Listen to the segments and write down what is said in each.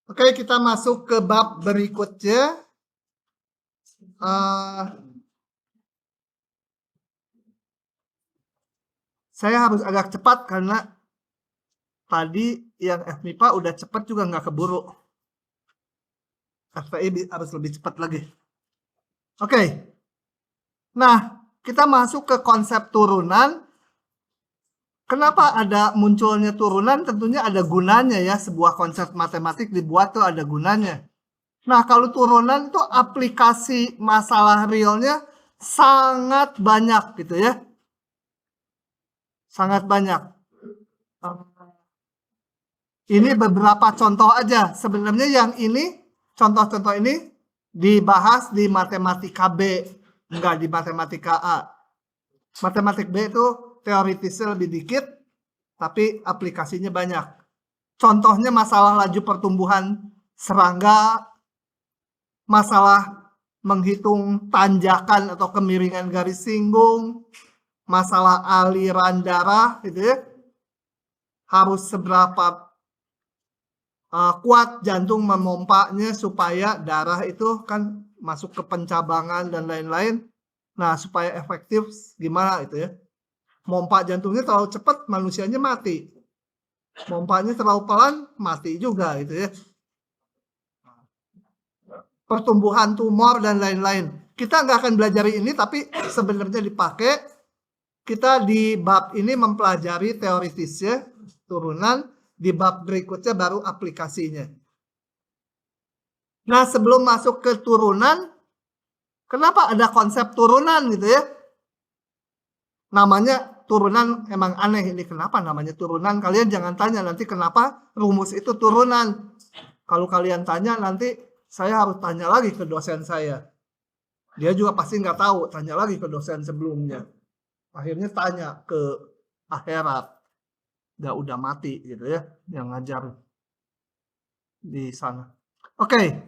Oke, kita masuk ke bab berikutnya. Saya harus agak cepat karena tadi yang FMIPA udah cepat juga nggak keburu. FPI harus lebih cepat lagi. Oke. Nah, kita masuk ke konsep turunan. Kenapa ada munculnya turunan? Tentunya ada gunanya ya. Sebuah konsep matematik dibuat tuh ada gunanya. Nah, kalau turunan itu aplikasi masalah realnya sangat banyak gitu ya. Sangat banyak. Ini beberapa contoh aja. Sebenarnya yang ini, contoh-contoh ini dibahas di matematika B, enggak di matematika A. Matematik B itu teoritisnya lebih dikit, tapi aplikasinya banyak. Contohnya masalah laju pertumbuhan serangga, masalah menghitung tanjakan atau kemiringan garis singgung, masalah aliran darah gitu ya. Harus seberapa kuat jantung memompanya supaya darah itu kan masuk ke pencabangan dan lain-lain. Nah, supaya efektif gimana itu ya. Mompa jantungnya terlalu cepat, manusianya mati. Mompanya terlalu pelan, mati juga gitu ya. Pertumbuhan tumor dan lain-lain. Kita nggak akan belajar ini, tapi sebenarnya dipakai. Kita di bab ini mempelajari teoritisnya, turunan. Di bab berikutnya baru aplikasinya. Nah, sebelum masuk ke turunan, kenapa ada konsep turunan gitu ya? Namanya turunan emang aneh ini. Kenapa namanya turunan? Kalian jangan tanya nanti kenapa rumus itu turunan. Kalau kalian tanya nanti saya harus tanya lagi ke dosen saya. Dia juga pasti nggak tahu, tanya lagi ke dosen sebelumnya. Akhirnya tanya ke akhirat. Udah mati gitu ya, yang ngajar di sana. Oke.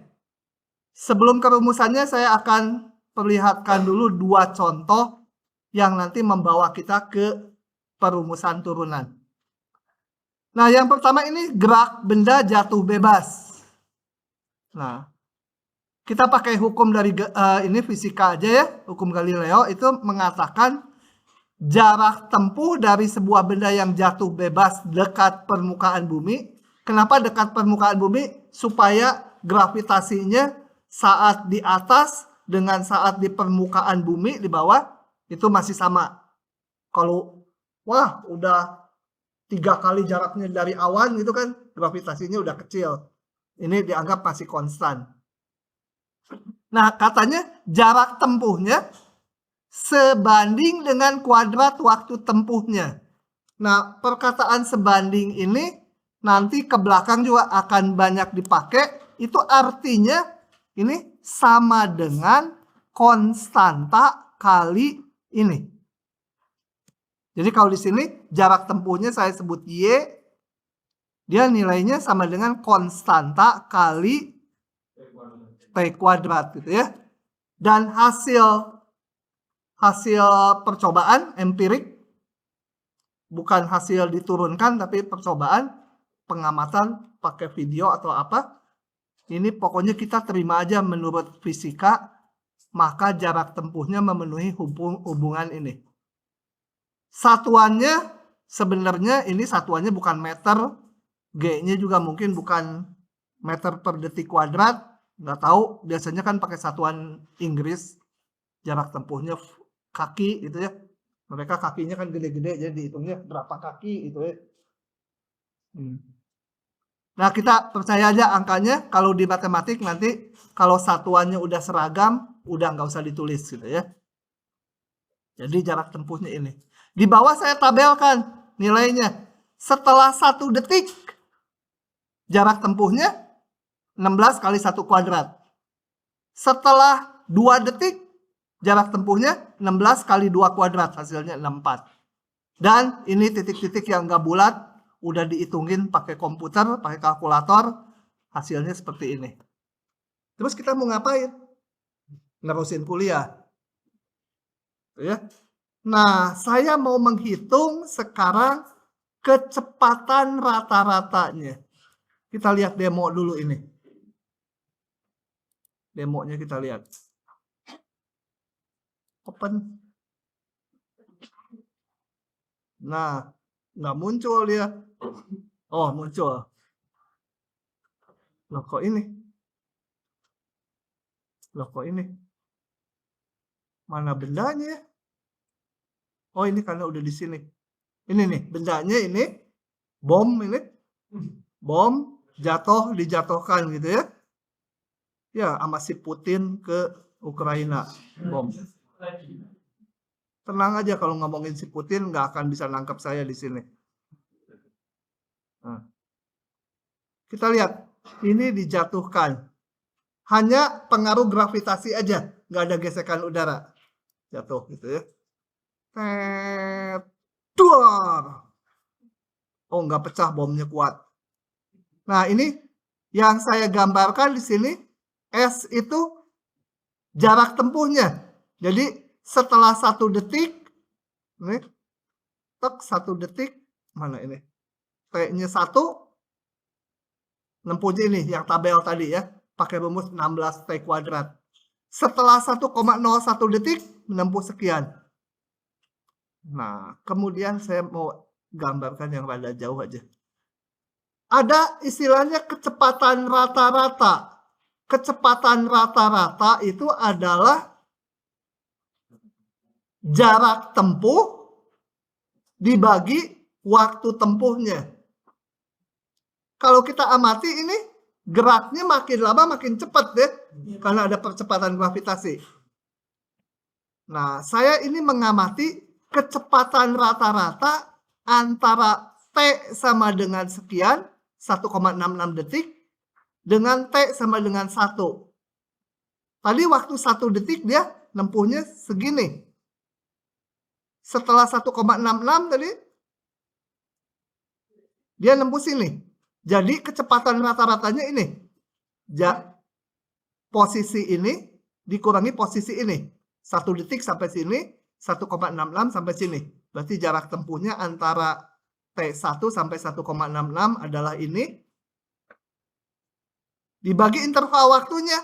Sebelum ke rumusannya saya akan perlihatkan dulu dua contoh yang nanti membawa kita ke perumusan turunan. Nah, yang pertama ini gerak benda jatuh bebas. Nah, kita pakai hukum dari ini fisika aja ya, hukum Galileo itu mengatakan jarak tempuh dari sebuah benda yang jatuh bebas dekat permukaan bumi. Kenapa dekat permukaan bumi? Supaya gravitasinya saat di atas dengan saat di permukaan bumi di bawah itu masih sama. Kalau wah udah 3 kali jaraknya dari awan gitu kan, gravitasinya udah kecil. Ini dianggap masih konstan. Nah, katanya jarak tempuhnya sebanding dengan kuadrat waktu tempuhnya. Nah, perkataan sebanding ini nanti ke belakang juga akan banyak dipakai. Itu artinya ini sama dengan konstanta kali ini. Jadi kalau di sini jarak tempuhnya saya sebut Y, dia nilainya sama dengan konstanta kali T kuadrat gitu ya. Dan hasil percobaan empirik, bukan hasil diturunkan tapi percobaan, pengamatan pakai video atau apa. Ini pokoknya kita terima aja menurut fisika, maka jarak tempuhnya memenuhi hubungan ini. Satuannya sebenarnya ini satuannya bukan meter, G-nya juga mungkin bukan meter per detik kuadrat, nggak tahu, biasanya kan pakai satuan Inggris, jarak tempuhnya kaki gitu ya. Mereka kakinya kan gede-gede, jadi dihitungnya berapa kaki gitu ya. Nah, kita percaya aja angkanya. Kalau di matematik nanti kalau satuannya udah seragam, udah nggak usah ditulis gitu ya. Jadi jarak tempuhnya ini. Di bawah saya tabelkan nilainya. Setelah 1 detik, jarak tempuhnya 16 kali 1 kuadrat. Setelah 2 detik, jarak tempuhnya 16 kali 2 kuadrat. Hasilnya 64. Dan ini titik-titik yang nggak bulat, udah dihitungin pakai komputer, pakai kalkulator, hasilnya seperti ini. Terus kita mau ngapain? Nerusin kuliah. Ya. Nah, saya mau menghitung sekarang kecepatan rata-ratanya. Kita lihat demo dulu ini. Demonya kita lihat. Open. Nah, nggak muncul dia. Oh, muncul. Loh, kok ini? Loh, kok ini? Mana bendanya? Oh, ini karena udah di sini. Ini nih, bendanya ini. Bom ini. Bom jatuh, dijatuhkan gitu ya. Ya, sama si Putin ke Ukraina. Bom. Tenang aja kalau ngomongin si Putin, nggak akan bisa nangkap saya di sini. Nah. Kita lihat, ini dijatuhkan. Hanya pengaruh gravitasi aja, nggak ada gesekan udara. Jatuh gitu ya. Duar. Oh, nggak pecah, bomnya kuat. Nah, ini yang saya gambarkan di sini, S itu jarak tempuhnya. Jadi setelah 1 detik, ini, tek 1 detik, mana ini? T-nya 1, nempuhnya ini, yang tabel tadi ya, pakai rumus 16T kuadrat. Setelah 1,01 detik, menempuh sekian. Nah, kemudian saya mau gambarkan yang rada jauh aja. Ada istilahnya kecepatan rata-rata. Kecepatan rata-rata itu adalah jarak tempuh dibagi waktu tempuhnya. Kalau kita amati ini, geraknya makin lama makin cepat deh, karena ada percepatan gravitasi. Nah, saya ini mengamati kecepatan rata-rata antara T sama dengan sekian, 1,66 detik, dengan T sama dengan 1. Tadi waktu 1 detik dia nempuhnya segini. Setelah 1,66 tadi, dia nempuh sini. Jadi kecepatan rata-ratanya ini. Posisi ini dikurangi posisi ini. 1 detik sampai sini, 1,66 sampai sini. Berarti jarak tempuhnya antara T1 sampai 1,66 adalah ini. Dibagi interval waktunya.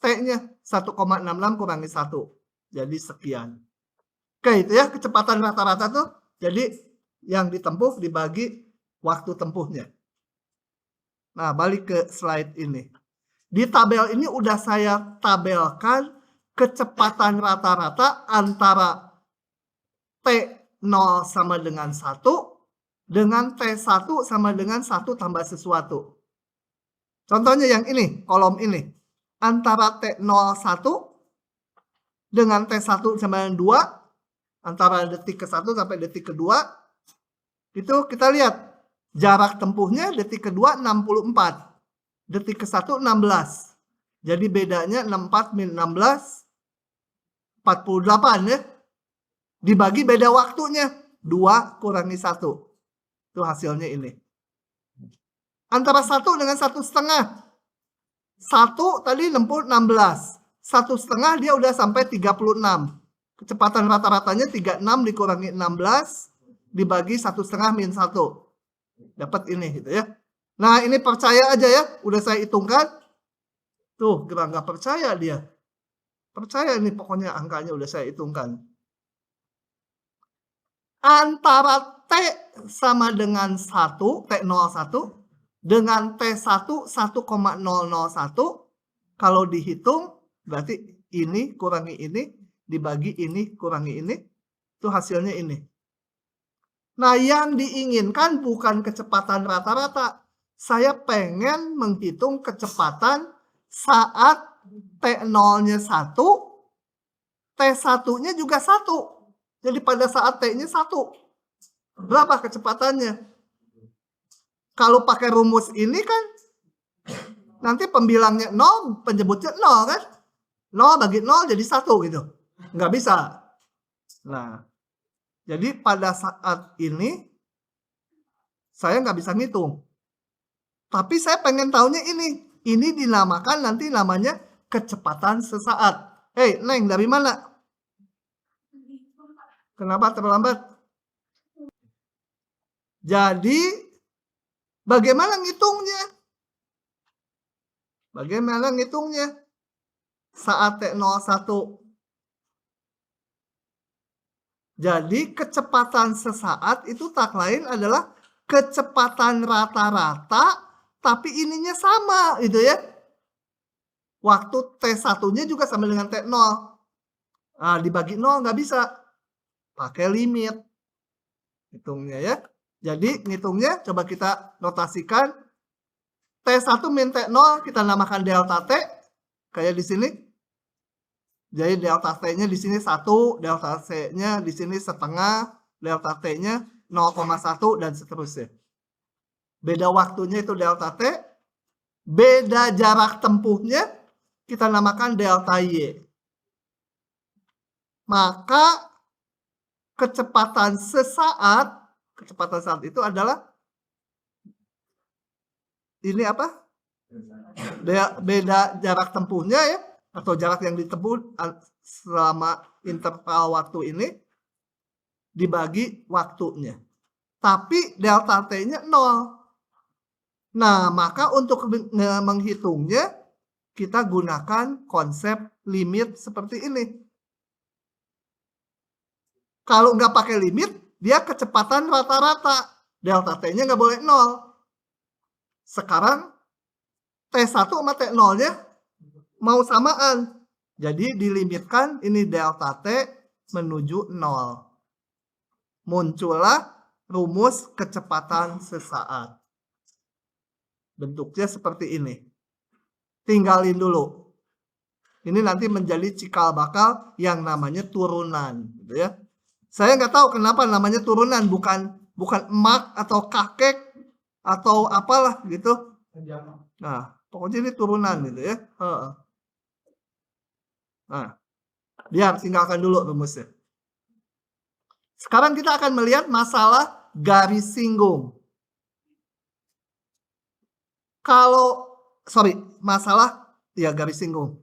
T-nya 1,66 kurangi 1. Jadi sekian. Oke, itu ya kecepatan rata-rata tuh. Jadi yang ditempuh dibagi waktu tempuhnya. Nah, balik ke slide ini. Di tabel ini udah saya tabelkan kecepatan rata-rata antara T0 sama dengan 1 dengan T1 sama dengan 1 tambah sesuatu. Contohnya yang ini, kolom ini. Antara T01 dengan T1 sama dengan 2, antara detik ke-1 sampai detik ke-2, itu kita lihat jarak tempuhnya detik ke-2 64. Detik ke-1 16. Jadi bedanya 64 min 16 48 ya. Dibagi beda waktunya 2 kurangi 1. Itu hasilnya ini. Antara 1 dengan 1,5. 1 tadi nempuh 16. 1,5 dia udah sampai 36. Kecepatan rata-ratanya 36 dikurangi 16 dibagi 1,5 min 1. Dapat ini gitu ya. Nah, ini percaya aja ya, udah saya hitungkan. Tuh, nggak percaya dia. Percaya ini pokoknya angkanya udah saya hitungkan. Antara T sama dengan 1, T01, dengan T1 1,001, kalau dihitung, berarti ini kurangi ini, dibagi ini kurangi ini, itu hasilnya ini. Nah, yang diinginkan bukan kecepatan rata-rata. Saya pengen menghitung kecepatan saat T0-nya 1, T1-nya juga 1. Jadi pada saat T-nya 1, berapa kecepatannya? Kalau pakai rumus ini kan, nanti pembilangnya 0, penyebutnya 0 kan? 0 bagi 0 jadi 1 gitu. Nggak bisa. Nah, jadi pada saat ini, saya nggak bisa ngitung. Tapi saya pengen tahunya ini. Ini dinamakan nanti namanya kecepatan sesaat. Hei, Neng, dari mana? Kenapa terlambat? Jadi bagaimana ngitungnya? Bagaimana ngitungnya? Saat T01. Jadi kecepatan sesaat itu tak lain adalah kecepatan rata-rata, tapi ininya sama gitu ya. Waktu T1-nya juga sama dengan T0. Nah, dibagi 0 nggak bisa. Pakai limit. Hitungnya ya. Jadi ngitungnya coba kita notasikan. T1 min T0 kita namakan delta T. Kayak di sini. Jadi delta T-nya di sini 1, delta C-nya di sini setengah, delta T-nya 0,1 dan seterusnya. Beda waktunya itu delta T, beda jarak tempuhnya kita namakan delta Y. Maka kecepatan sesaat itu adalah ini apa? Beda jarak tempuhnya ya, atau jarak yang ditempuh selama interval waktu ini dibagi waktunya. Tapi delta T-nya 0. Nah, maka untuk menghitungnya kita gunakan konsep limit seperti ini. Kalau nggak pakai limit, dia kecepatan rata-rata. Delta T-nya nggak boleh 0. Sekarang T1 sama T0-nya mau samaan. Jadi dilimitkan ini delta T menuju 0. Muncullah rumus kecepatan sesaat. Bentuknya seperti ini. Tinggalin dulu. Ini nanti menjadi cikal bakal yang namanya turunan, gitu ya. Saya nggak tahu kenapa namanya turunan, bukan emak atau kakek atau apalah gitu. Nah, pokoknya ini turunan gitu ya. Nah, biar tinggalkan dulu rumusnya. Sekarang kita akan melihat masalah garis singgung. Masalah garis singgung.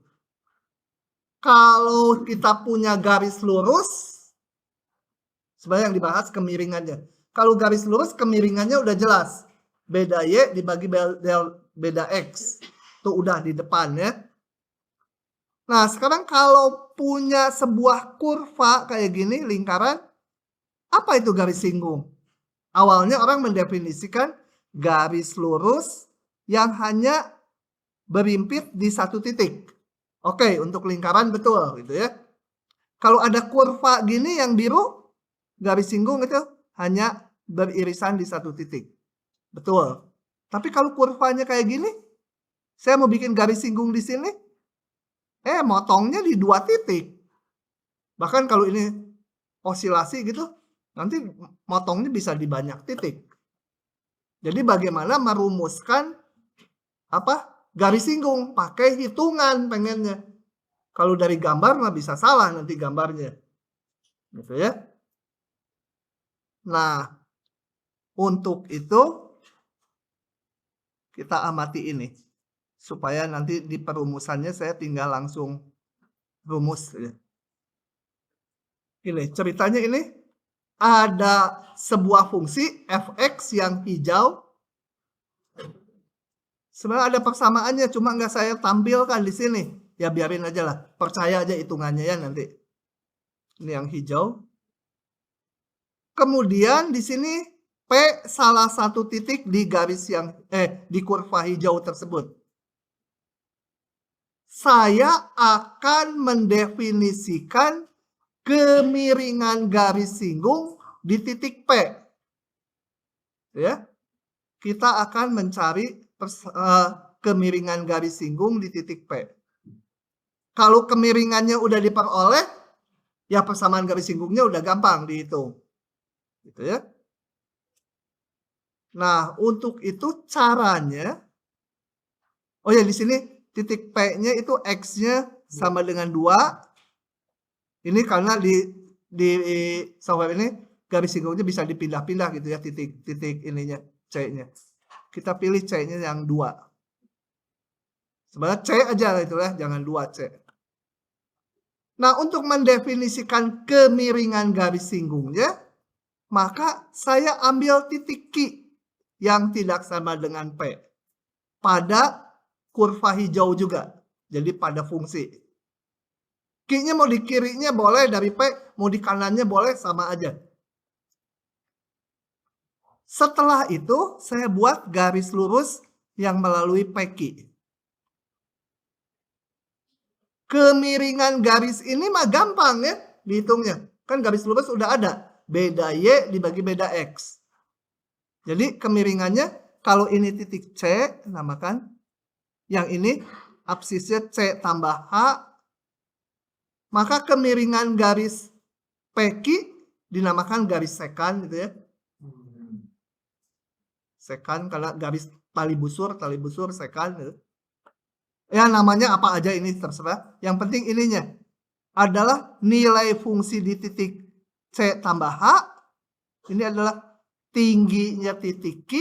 Kalau kita punya garis lurus, sebenarnya yang dibahas kemiringannya. Kalau garis lurus kemiringannya udah jelas. Beda Y dibagi beda X. Itu udah di depan ya. Nah, sekarang kalau punya sebuah kurva kayak gini, lingkaran, apa itu garis singgung? Awalnya orang mendefinisikan garis lurus yang hanya berimpit di satu titik. Oke, untuk lingkaran betul gitu ya. Kalau ada kurva gini yang biru, garis singgung itu hanya beririsan di satu titik. Betul. Tapi kalau kurvanya kayak gini, saya mau bikin garis singgung di sini, motongnya di 2 titik. Bahkan kalau ini osilasi gitu, nanti motongnya bisa di banyak titik. Jadi bagaimana merumuskan garis singgung? Pakai hitungan pengennya. Kalau dari gambar nggak bisa salah nanti gambarnya. Gitu ya. Nah, untuk itu kita amati ini. Supaya nanti di perumusannya saya tinggal langsung rumus. Ya. Ini ceritanya ini. Ada sebuah fungsi fx yang hijau. Sebenarnya ada persamaannya, cuma nggak saya tampilkan di sini. Ya biarin aja lah, percaya aja hitungannya ya nanti. Ini yang hijau. Kemudian di sini P salah satu titik di garis yang di kurva hijau tersebut. Saya akan mendefinisikan kemiringan garis singgung di titik P. Ya. Kita akan mencari kemiringan garis singgung di titik P. Kalau kemiringannya udah diperoleh, ya persamaan garis singgungnya udah gampang dihitung. Gitu ya. Nah, untuk itu caranya, oh ya di sini titik P-nya itu X-nya sama dengan 2. Ini karena di software ini garis singgungnya bisa dipindah-pindah gitu ya, titik ininya, C-nya. Kita pilih C-nya yang 2. Sebenarnya C aja itu ya, jangan 2 C. Nah, untuk mendefinisikan kemiringan garis singgungnya, maka saya ambil titik Q yang tidak sama dengan P pada kurva hijau juga. Jadi pada fungsi. Q-nya mau di kirinya boleh dari P, mau di kanannya boleh, sama aja. Setelah itu saya buat garis lurus yang melalui PQ. Kemiringan garis ini mah gampang ya dihitungnya. Kan garis lurus udah ada. Beda Y dibagi beda X. Jadi kemiringannya kalau ini titik C, namakan. Yang ini absisnya C tambah H. Maka kemiringan garis PQ dinamakan garis sekan gitu ya. Sekan karena garis tali busur sekan gitu. Ya namanya apa aja ini terserah. Yang penting ininya adalah nilai fungsi di titik C tambah H. Ini adalah tingginya titik Q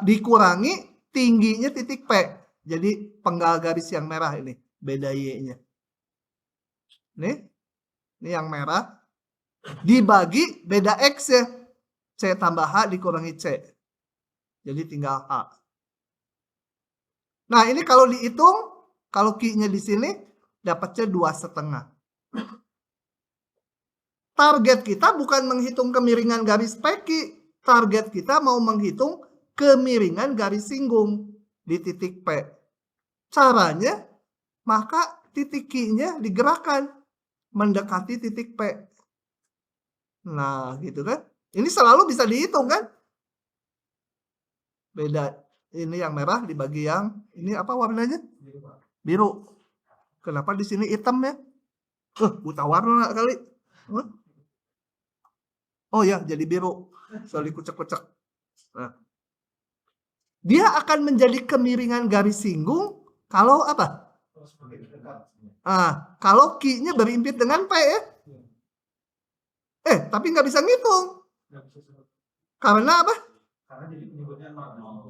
dikurangi tingginya titik P. Jadi penggal garis yang merah ini. Beda Y-nya. Ini yang merah. Dibagi beda X ya. C tambah H dikurangi C. Jadi tinggal H. Nah ini kalau dihitung, kalau Q-nya di sini dapatnya 2,5. Target kita bukan menghitung kemiringan garis PQ. Target kita mau menghitung kemiringan garis singgung di titik P. Caranya, maka titik Q-nya digerakkan mendekati titik P. Nah gitu kan. Ini selalu bisa dihitung kan. Beda. Ini yang merah dibagi yang ini apa warnanya? Biru. Kenapa di sini hitam ya? Buta warna kali. Oh ya, jadi biru. Soalnya kucek-kucek. Nah. Dia akan menjadi kemiringan garis singgung kalau apa? Kalau Q-nya berimpit dengan P ya. Tapi nggak bisa ngitung. Karena apa?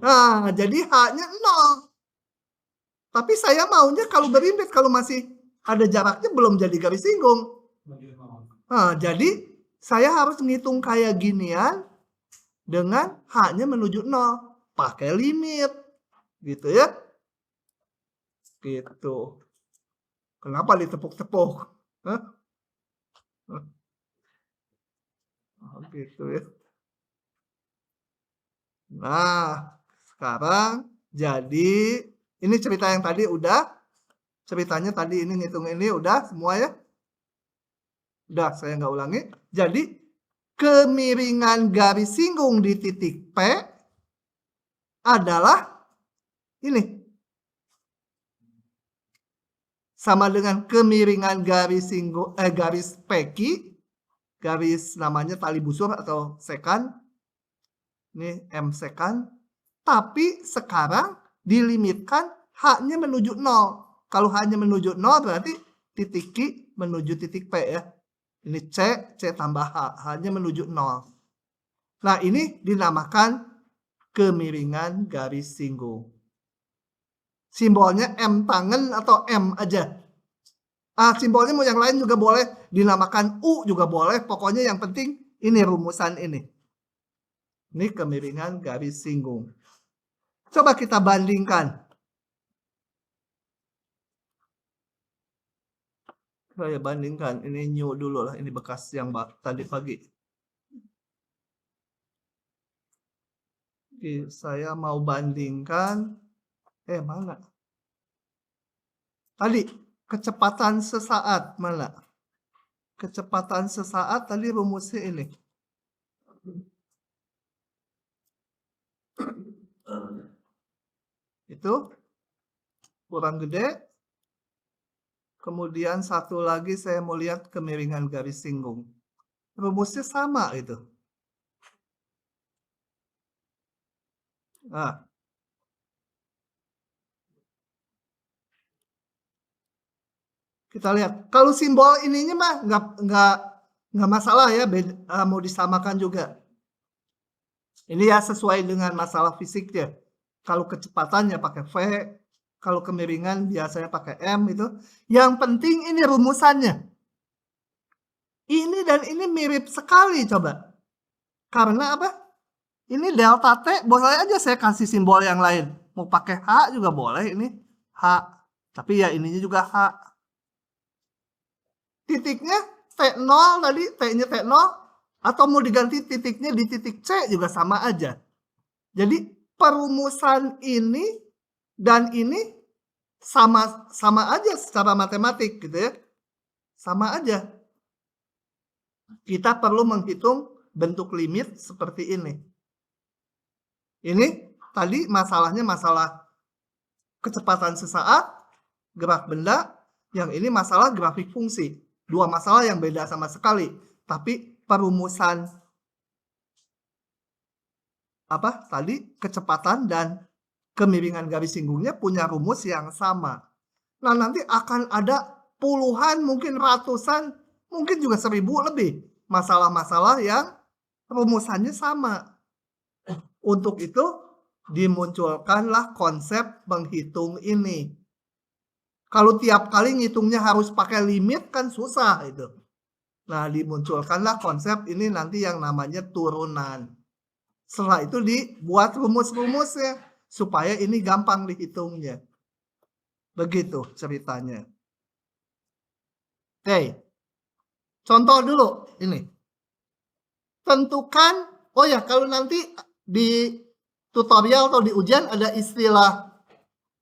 Nah, jadi H-nya 0. Tapi saya maunya kalau berimpit, kalau masih ada jaraknya belum jadi garis singgung. Nah, jadi saya harus ngitung kayak ginian dengan H-nya menuju 0. Pakai limit. Gitu ya. Gitu. Kenapa ditepuk-tepuk? Gitu ya. Nah, sekarang jadi ini cerita yang tadi udah. Ceritanya tadi ini ngitung ini udah semua ya. Udah, saya nggak ulangi. Jadi kemiringan garis singgung di titik P adalah ini. Sama dengan kemiringan garis singgung garis PQ. Garis namanya tali busur atau sekan. Ini M sekan. Tapi sekarang dilimitkan H-nya menuju 0. Kalau H-nya menuju 0 berarti titik Q menuju titik P ya. Ini C tambah H. H-nya menuju 0. Nah ini dinamakan kemiringan garis singgung. Simbolnya M tangan atau M aja. Simbolnya mau yang lain juga boleh. Dinamakan U juga boleh. Pokoknya yang penting ini rumusan ini. Ini kemiringan garis singgung. Coba kita bandingkan. Saya bandingkan. Ini new dulu lah. Ini bekas yang tadi pagi. Oke, saya mau bandingkan. Mana? Tadi kecepatan sesaat mana? Kecepatan sesaat tadi rumusnya ini. Itu kurang gede. Kemudian satu lagi saya mau lihat kemiringan garis singgung. Rumusnya sama itu. Nah. Kita lihat. Kalau simbol ininya mah nggak masalah ya, mau disamakan juga. Ini ya sesuai dengan masalah fisiknya. Kalau kecepatannya pakai V, kalau kemiringan biasanya pakai M itu. Yang penting ini rumusannya. Ini dan ini mirip sekali coba. Karena apa? Ini delta T, boleh aja saya kasih simbol yang lain. Mau pakai H juga boleh ini. H. Tapi ya ininya juga H. Titiknya T0 tadi, T-nya T0. Atau mau diganti titiknya di titik C juga sama aja. Jadi perumusan ini dan ini sama aja secara matematik gitu ya. Sama aja. Kita perlu menghitung bentuk limit seperti ini. Ini tadi masalahnya masalah kecepatan sesaat, gerak benda, yang ini masalah grafik fungsi. Dua masalah yang beda sama sekali, tapi perumusan apa tadi kecepatan dan kemiringan garis singgungnya punya rumus yang sama. Nah, nanti akan ada puluhan, mungkin ratusan, mungkin juga 1000 lebih masalah-masalah yang rumusannya sama. Untuk itu dimunculkanlah konsep menghitung ini. Kalau tiap kali ngitungnya harus pakai limit kan susah itu. Nah, dimunculkanlah konsep ini nanti yang namanya turunan. Setelah itu dibuat rumus-rumusnya supaya ini gampang dihitungnya. Begitu ceritanya. Oke. Contoh dulu ini. Tentukan, oh ya kalau nanti di tutorial atau di ujian ada istilah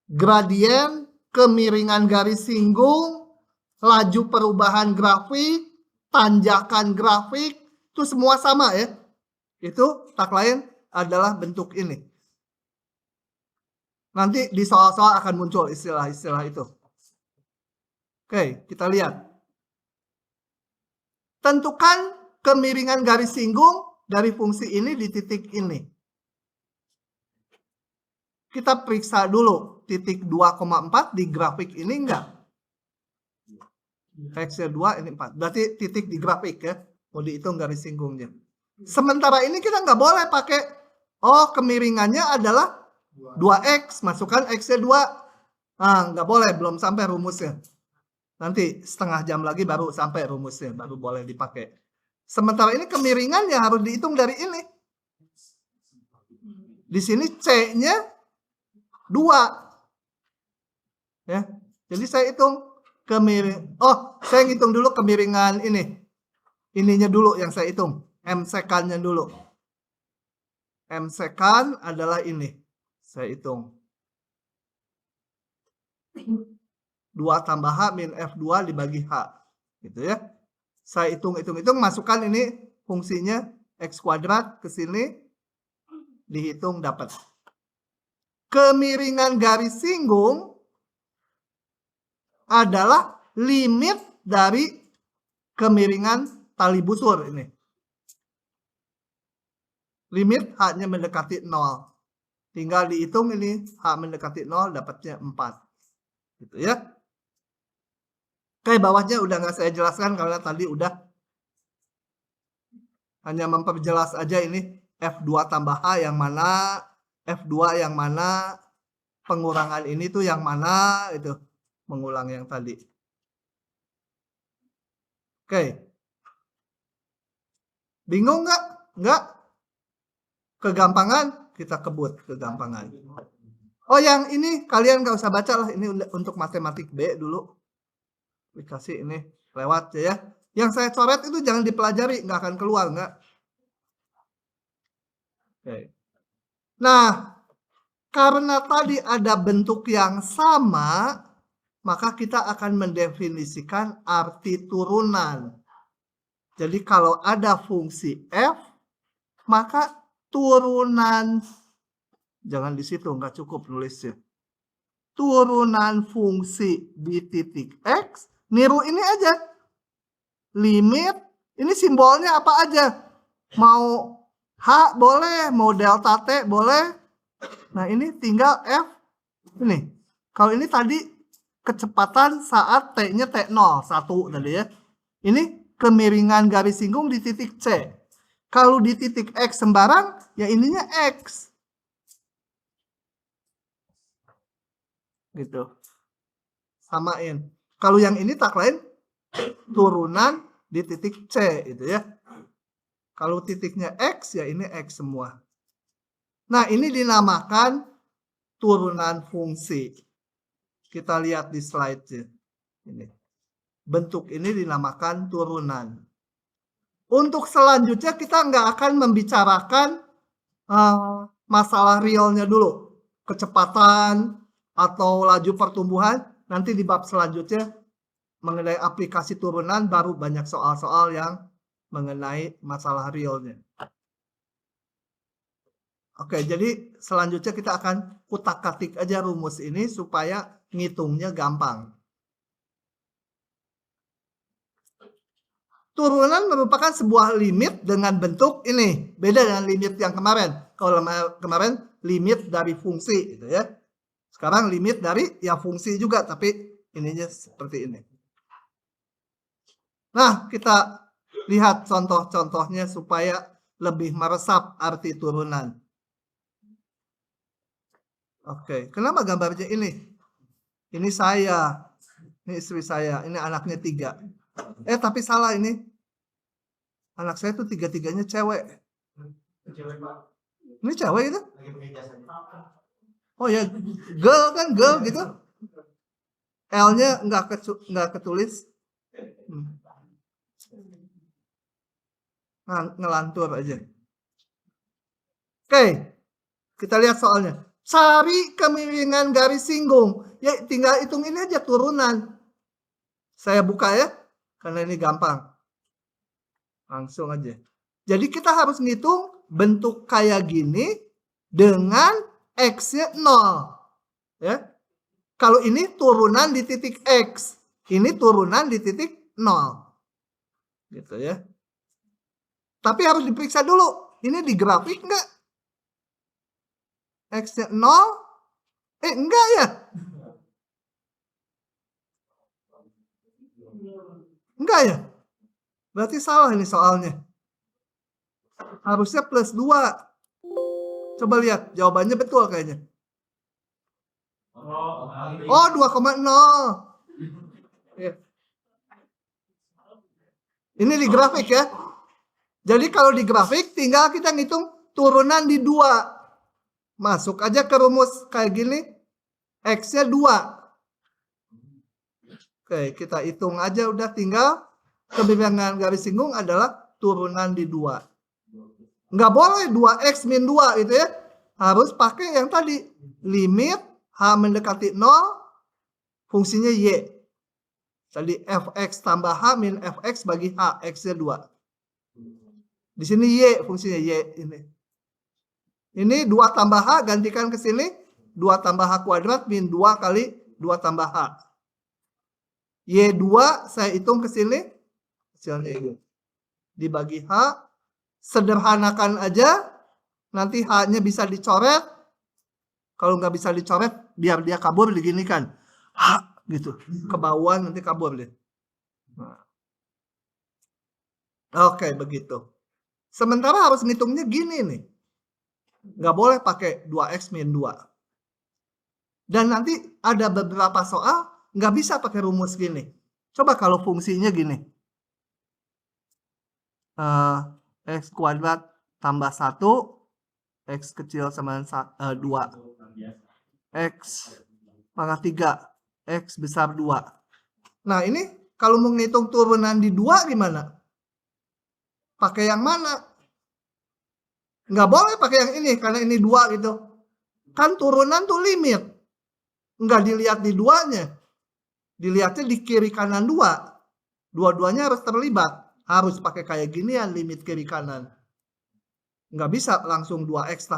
gradien, kemiringan garis singgung, laju perubahan grafik, tanjakan grafik, itu semua sama ya. Itu tak lain adalah bentuk ini. Nanti di soal-soal akan muncul istilah-istilah itu. Oke, kita lihat. Tentukan kemiringan garis singgung dari fungsi ini di titik ini. Kita periksa dulu titik 2,4 di grafik ini enggak? X-nya 2, ini 4. Berarti titik di grafik ya. Mau dihitung garis singgungnya. Sementara ini kita nggak boleh pakai, oh kemiringannya adalah 2X, masukkan X-nya 2. Nah, nggak boleh, belum sampai rumusnya. Nanti setengah jam lagi baru sampai rumusnya, baru boleh dipakai. Sementara ini kemiringannya harus dihitung dari ini. Di sini C-nya 2. Ya. Jadi saya hitung saya hitung dulu kemiringan ini. Ininya dulu yang saya hitung. M sekannya dulu. M sekan adalah ini. Saya hitung. 2 tambah H min F2 dibagi H. Gitu ya. Saya hitung, masukkan ini fungsinya X kuadrat ke sini. Dihitung dapat. Kemiringan garis singgung adalah limit dari kemiringan tali busur ini. Limit H-nya mendekati 0. Tinggal dihitung ini H mendekati 0 dapatnya 4. Gitu ya. Oke, bawahnya udah nggak saya jelaskan karena tadi udah hanya memperjelas aja ini F2 tambah H yang mana, F2 yang mana, pengurangan ini tuh yang mana, itu mengulang yang tadi. Oke. Bingung nggak? Nggak? Kegampangan? Kita kebut kegampangan. Oh, yang ini kalian nggak usah baca lah. Ini untuk matematik B dulu. Dikasih ini lewat ya. Yang saya coret itu jangan dipelajari, nggak akan keluar, nggak. Oke. Nah, karena tadi ada bentuk yang sama, maka kita akan mendefinisikan arti turunan. Jadi kalau ada fungsi F, maka turunan, jangan di situ, nggak cukup nulisnya. Turunan fungsi di titik X, niru ini aja. Limit, ini simbolnya apa aja. Mau H boleh, mau delta T boleh. Nah ini tinggal F, ini. Kalau ini tadi kecepatan saat T-nya T0, 1 tadi ya. Ini kemiringan garis singgung di titik C. Kalau di titik X sembarang, ya ininya X. Gitu. Samain. Kalau yang ini tak lain, turunan di titik C itu ya. Kalau titiknya X ya ini X semua. Nah, ini dinamakan turunan fungsi. Kita lihat di slide-nya. Ini. Bentuk ini dinamakan turunan. Untuk selanjutnya kita nggak akan membicarakan masalah realnya dulu. Kecepatan atau laju pertumbuhan. Nanti di bab selanjutnya mengenai aplikasi turunan baru banyak soal-soal yang mengenai masalah realnya. Oke, jadi selanjutnya kita akan kutak-katik aja rumus ini supaya ngitungnya gampang. Turunan merupakan sebuah limit dengan bentuk ini. Beda dengan limit yang kemarin. Kalau kemarin limit dari fungsi gitu ya. Sekarang limit dari ya fungsi juga, tapi ininya seperti ini. Nah, kita lihat contoh-contohnya supaya lebih meresap arti turunan. Oke, kenapa gambarnya ini? Ini saya, ini istri saya, ini anaknya 3. Tapi salah ini. Anak saya tuh 3-3-nya cewek. Ini cewek itu? Oh ya, girl kan, girl gitu. L-nya nggak ketulis. Ngelantur aja. Oke, kita lihat soalnya. Cari kemiringan garis singgung. Ya tinggal hitung ini aja turunan. Saya buka ya, karena ini gampang. Langsung aja. Jadi kita harus ngitung bentuk kayak gini dengan X-nya 0. Ya. Kalau ini turunan di titik X. Ini turunan di titik 0. Gitu ya. Tapi harus diperiksa dulu. Ini di grafik enggak? X-nya 0? Enggak ya? Enggak ya? Berarti salah ini soalnya. Harusnya plus 2. Coba lihat, jawabannya betul kayaknya. Oh, 2,0. Ini di grafik ya. Jadi kalau di grafik tinggal kita ngitung turunan di 2. Masuk aja ke rumus kayak gini. X-nya 2. Oke, kita hitung aja udah tinggal kemiringan garis singgung adalah turunan di 2. Nggak boleh 2X min 2 gitu ya. Harus pakai yang tadi. Limit H mendekati 0. Fungsinya Y. Jadi Fx tambah H min Fx bagi H. X-nya 2. Di sini Y fungsinya Y ini. Ini 2 tambah H gantikan ke sini. 2 tambah H kuadrat min 2 kali 2 tambah H. Y2 saya hitung ke sini. Hasilnya ini. Dibagi H. Sederhanakan aja. Nanti H-nya bisa dicoret. Kalau nggak bisa dicoret, biar dia kabur diginikan. H gitu. Kebauan nanti kabur deh. Nah. Oke, begitu. Sementara harus ngitungnya gini nih. Nggak boleh pakai 2X min 2. Dan nanti ada beberapa soal nggak bisa pakai rumus gini. Coba kalau fungsinya gini. X kuadrat tambah 1. X kecil sama 2. X pangkat 3. X besar 2. Nah ini kalau mau ngitung turunan di 2 gimana? Pakai yang mana? Nggak boleh pakai yang ini karena ini 2 gitu. Kan turunan tuh limit. Nggak dilihat di 2-nya. Dilihatnya di kiri kanan 2. Dua-duanya harus terlibat. Harus pakai kayak gini ya limit kiri kanan. Nggak bisa langsung 2X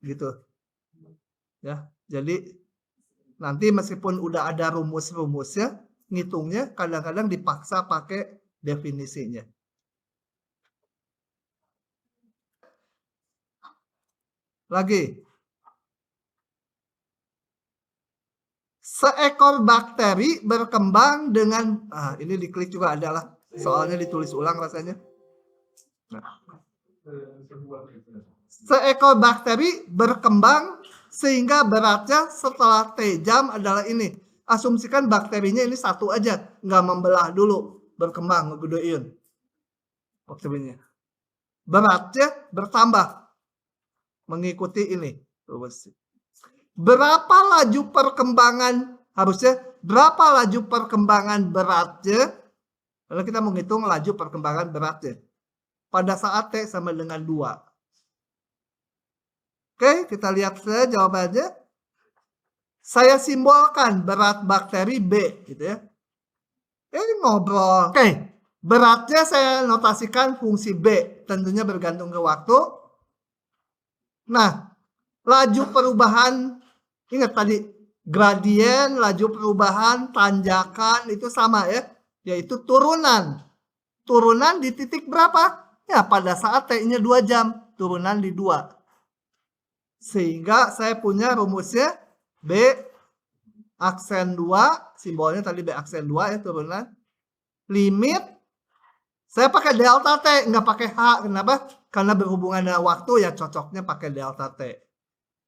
gitu. Ya, jadi nanti meskipun udah ada rumus-rumusnya, ngitungnya kadang-kadang dipaksa pakai definisinya. Lagi. Seekor bakteri berkembang dengan ini diklik juga adalah soalnya ditulis ulang rasanya. Nah. Seekor bakteri berkembang sehingga beratnya setelah T jam adalah ini. Asumsikan bakterinya ini satu aja, nggak membelah dulu, berkembang, ngegedein. maksudnya. Beratnya bertambah mengikuti ini. Berapa laju perkembangan beratnya? Lalu kita menghitung laju perkembangan beratnya. Pada saat T sama dengan 2. Oke, kita lihat saja jawabannya. Saya simbolkan berat bakteri B, gitu ya. Ini ngobrol. Oke, beratnya saya notasikan fungsi B, tentunya bergantung ke waktu. Nah, laju perubahan, ingat tadi, gradien, laju perubahan, tanjakan, itu sama ya, yaitu turunan. Turunan di titik berapa? Ya, pada saat T-nya 2 jam, turunan di 2. Sehingga saya punya rumusnya B aksen 2, simbolnya tadi B aksen 2 ya, turunan. Limit, saya pakai delta T, nggak pakai H. Kenapa? Karena berhubungan dengan waktu ya cocoknya pakai delta T.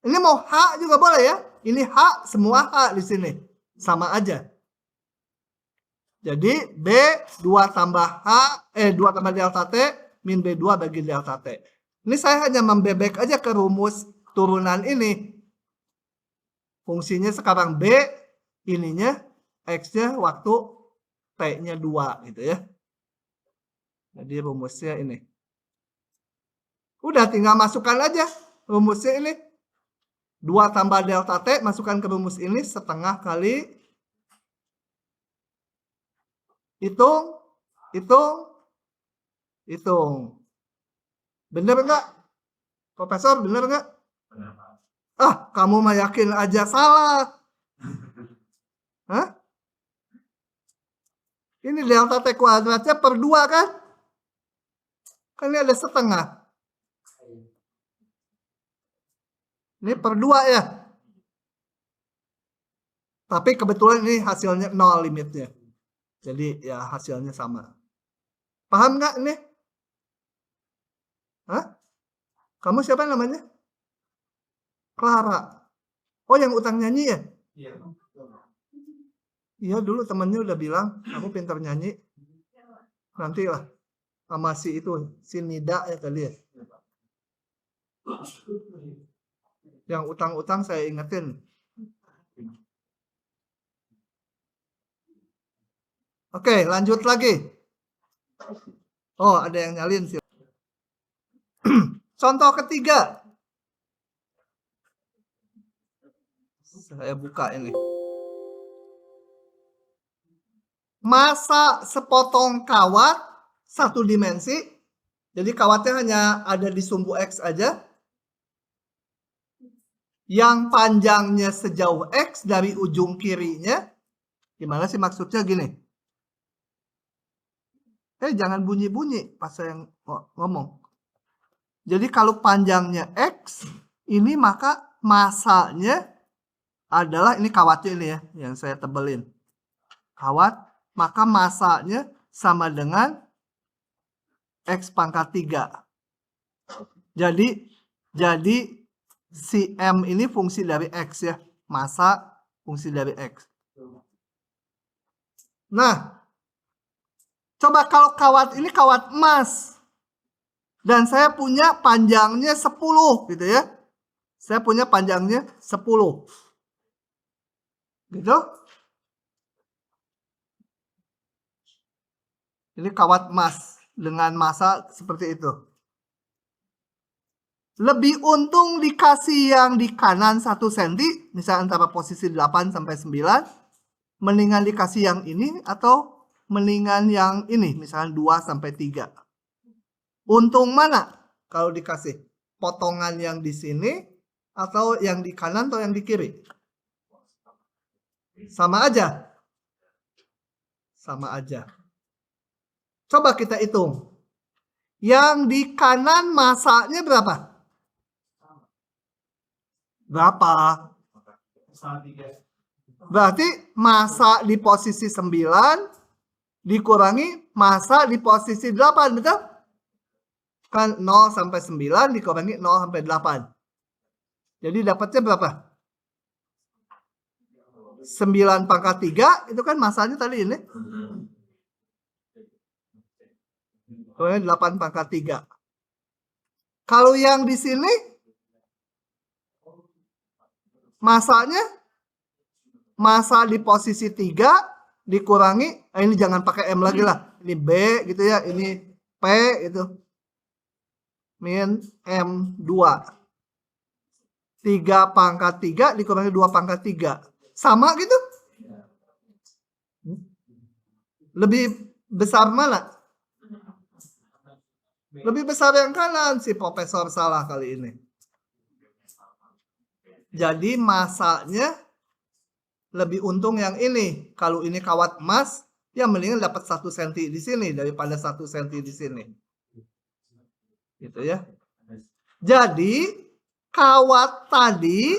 Ini mau H juga boleh ya. Ini H, semua H di sini. Sama aja. Jadi B 2 tambah delta T min B2 bagi delta T. Ini saya hanya membebek aja ke rumus turunan ini. Fungsinya sekarang B, ininya X-nya waktu T-nya 2 gitu ya. Jadi rumusnya ini. Udah tinggal masukkan aja rumusnya ini. 2 tambah delta T, masukkan ke rumus ini setengah kali. Hitung. Bener nggak? Profesor, bener nggak? Ah, kamu mah yakin aja salah. Hah? Ini delta T kuadratnya per 2 kan? Kan ini ada setengah. Ini per 2 ya. Tapi kebetulan ini hasilnya 0 limitnya. Jadi ya hasilnya sama. Paham nggak ini? Hah? Kamu siapa namanya? Clara. Oh, yang utang nyanyi ya? Iya, dulu temennya udah bilang, kamu pintar nyanyi. Nanti lah. Sama si itu, si Nida ya tadi ya. Yang utang-utang saya ingetin. Oke, lanjut lagi. Oh, ada yang nyalin sih. Contoh ketiga. Saya buka ini. Masa sepotong kawat satu dimensi. Jadi kawatnya hanya ada di sumbu X aja. Yang panjangnya sejauh X dari ujung kirinya. Gimana sih maksudnya gini? Jangan bunyi-bunyi pas saya ngomong. Jadi kalau panjangnya X, ini maka masanya adalah, ini kawatnya ini ya, yang saya tebelin. Kawat, maka masanya sama dengan X pangkat 3. Jadi si M ini fungsi dari X ya. Masa fungsi dari X. Nah, coba kalau kawat ini kawat emas. Dan saya punya panjangnya 10 gitu ya. Saya punya panjangnya 10. Gitu. Ini kawat emas dengan massa seperti itu. Lebih untung dikasih yang di kanan 1 cm, misalnya antara posisi 8 sampai 9, mendingan dikasih yang ini atau mendingan yang ini, misalnya 2 sampai 3. Untung mana kalau dikasih? Potongan yang di sini atau yang di kanan atau yang di kiri? Sama aja. Sama aja. Coba kita hitung. Yang di kanan masanya berapa? Berapa? Berarti massa di posisi 9 dikurangi massa di posisi 8, betul? Kan 0 sampai 9 dikurangi 0 sampai 8. Jadi dapatnya berapa? 9 pangkat 3 itu kan massanya tadi ini. Pokoknya 8 pangkat 3. Kalau yang di sini masanya masa di posisi 3 dikurangi, ini jangan pakai M lagi lah. Ini B gitu ya, ini P itu. Min M2. 3 pangkat 3 dikurangi 2 pangkat 3. Sama gitu? Lebih besar mana? Lebih besar yang kanan. Si profesor salah kali ini. Jadi masanya lebih untung yang ini. Kalau ini kawat emas, ya mendingan dapat 1 cm di sini daripada 1 cm di sini. Gitu ya. Jadi kawat tadi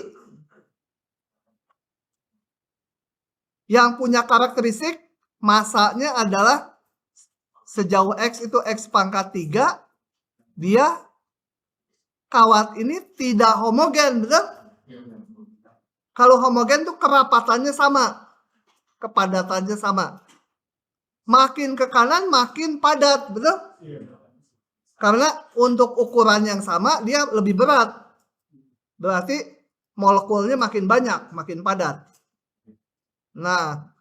yang punya karakteristik masanya adalah sejauh X itu X pangkat 3, dia kawat ini tidak homogen, betul? Kalau homogen tuh kerapatannya sama, kepadatannya sama. Makin ke kanan makin padat, betul? Karena untuk ukuran yang sama dia lebih berat. Berarti molekulnya makin banyak, makin padat. Nah,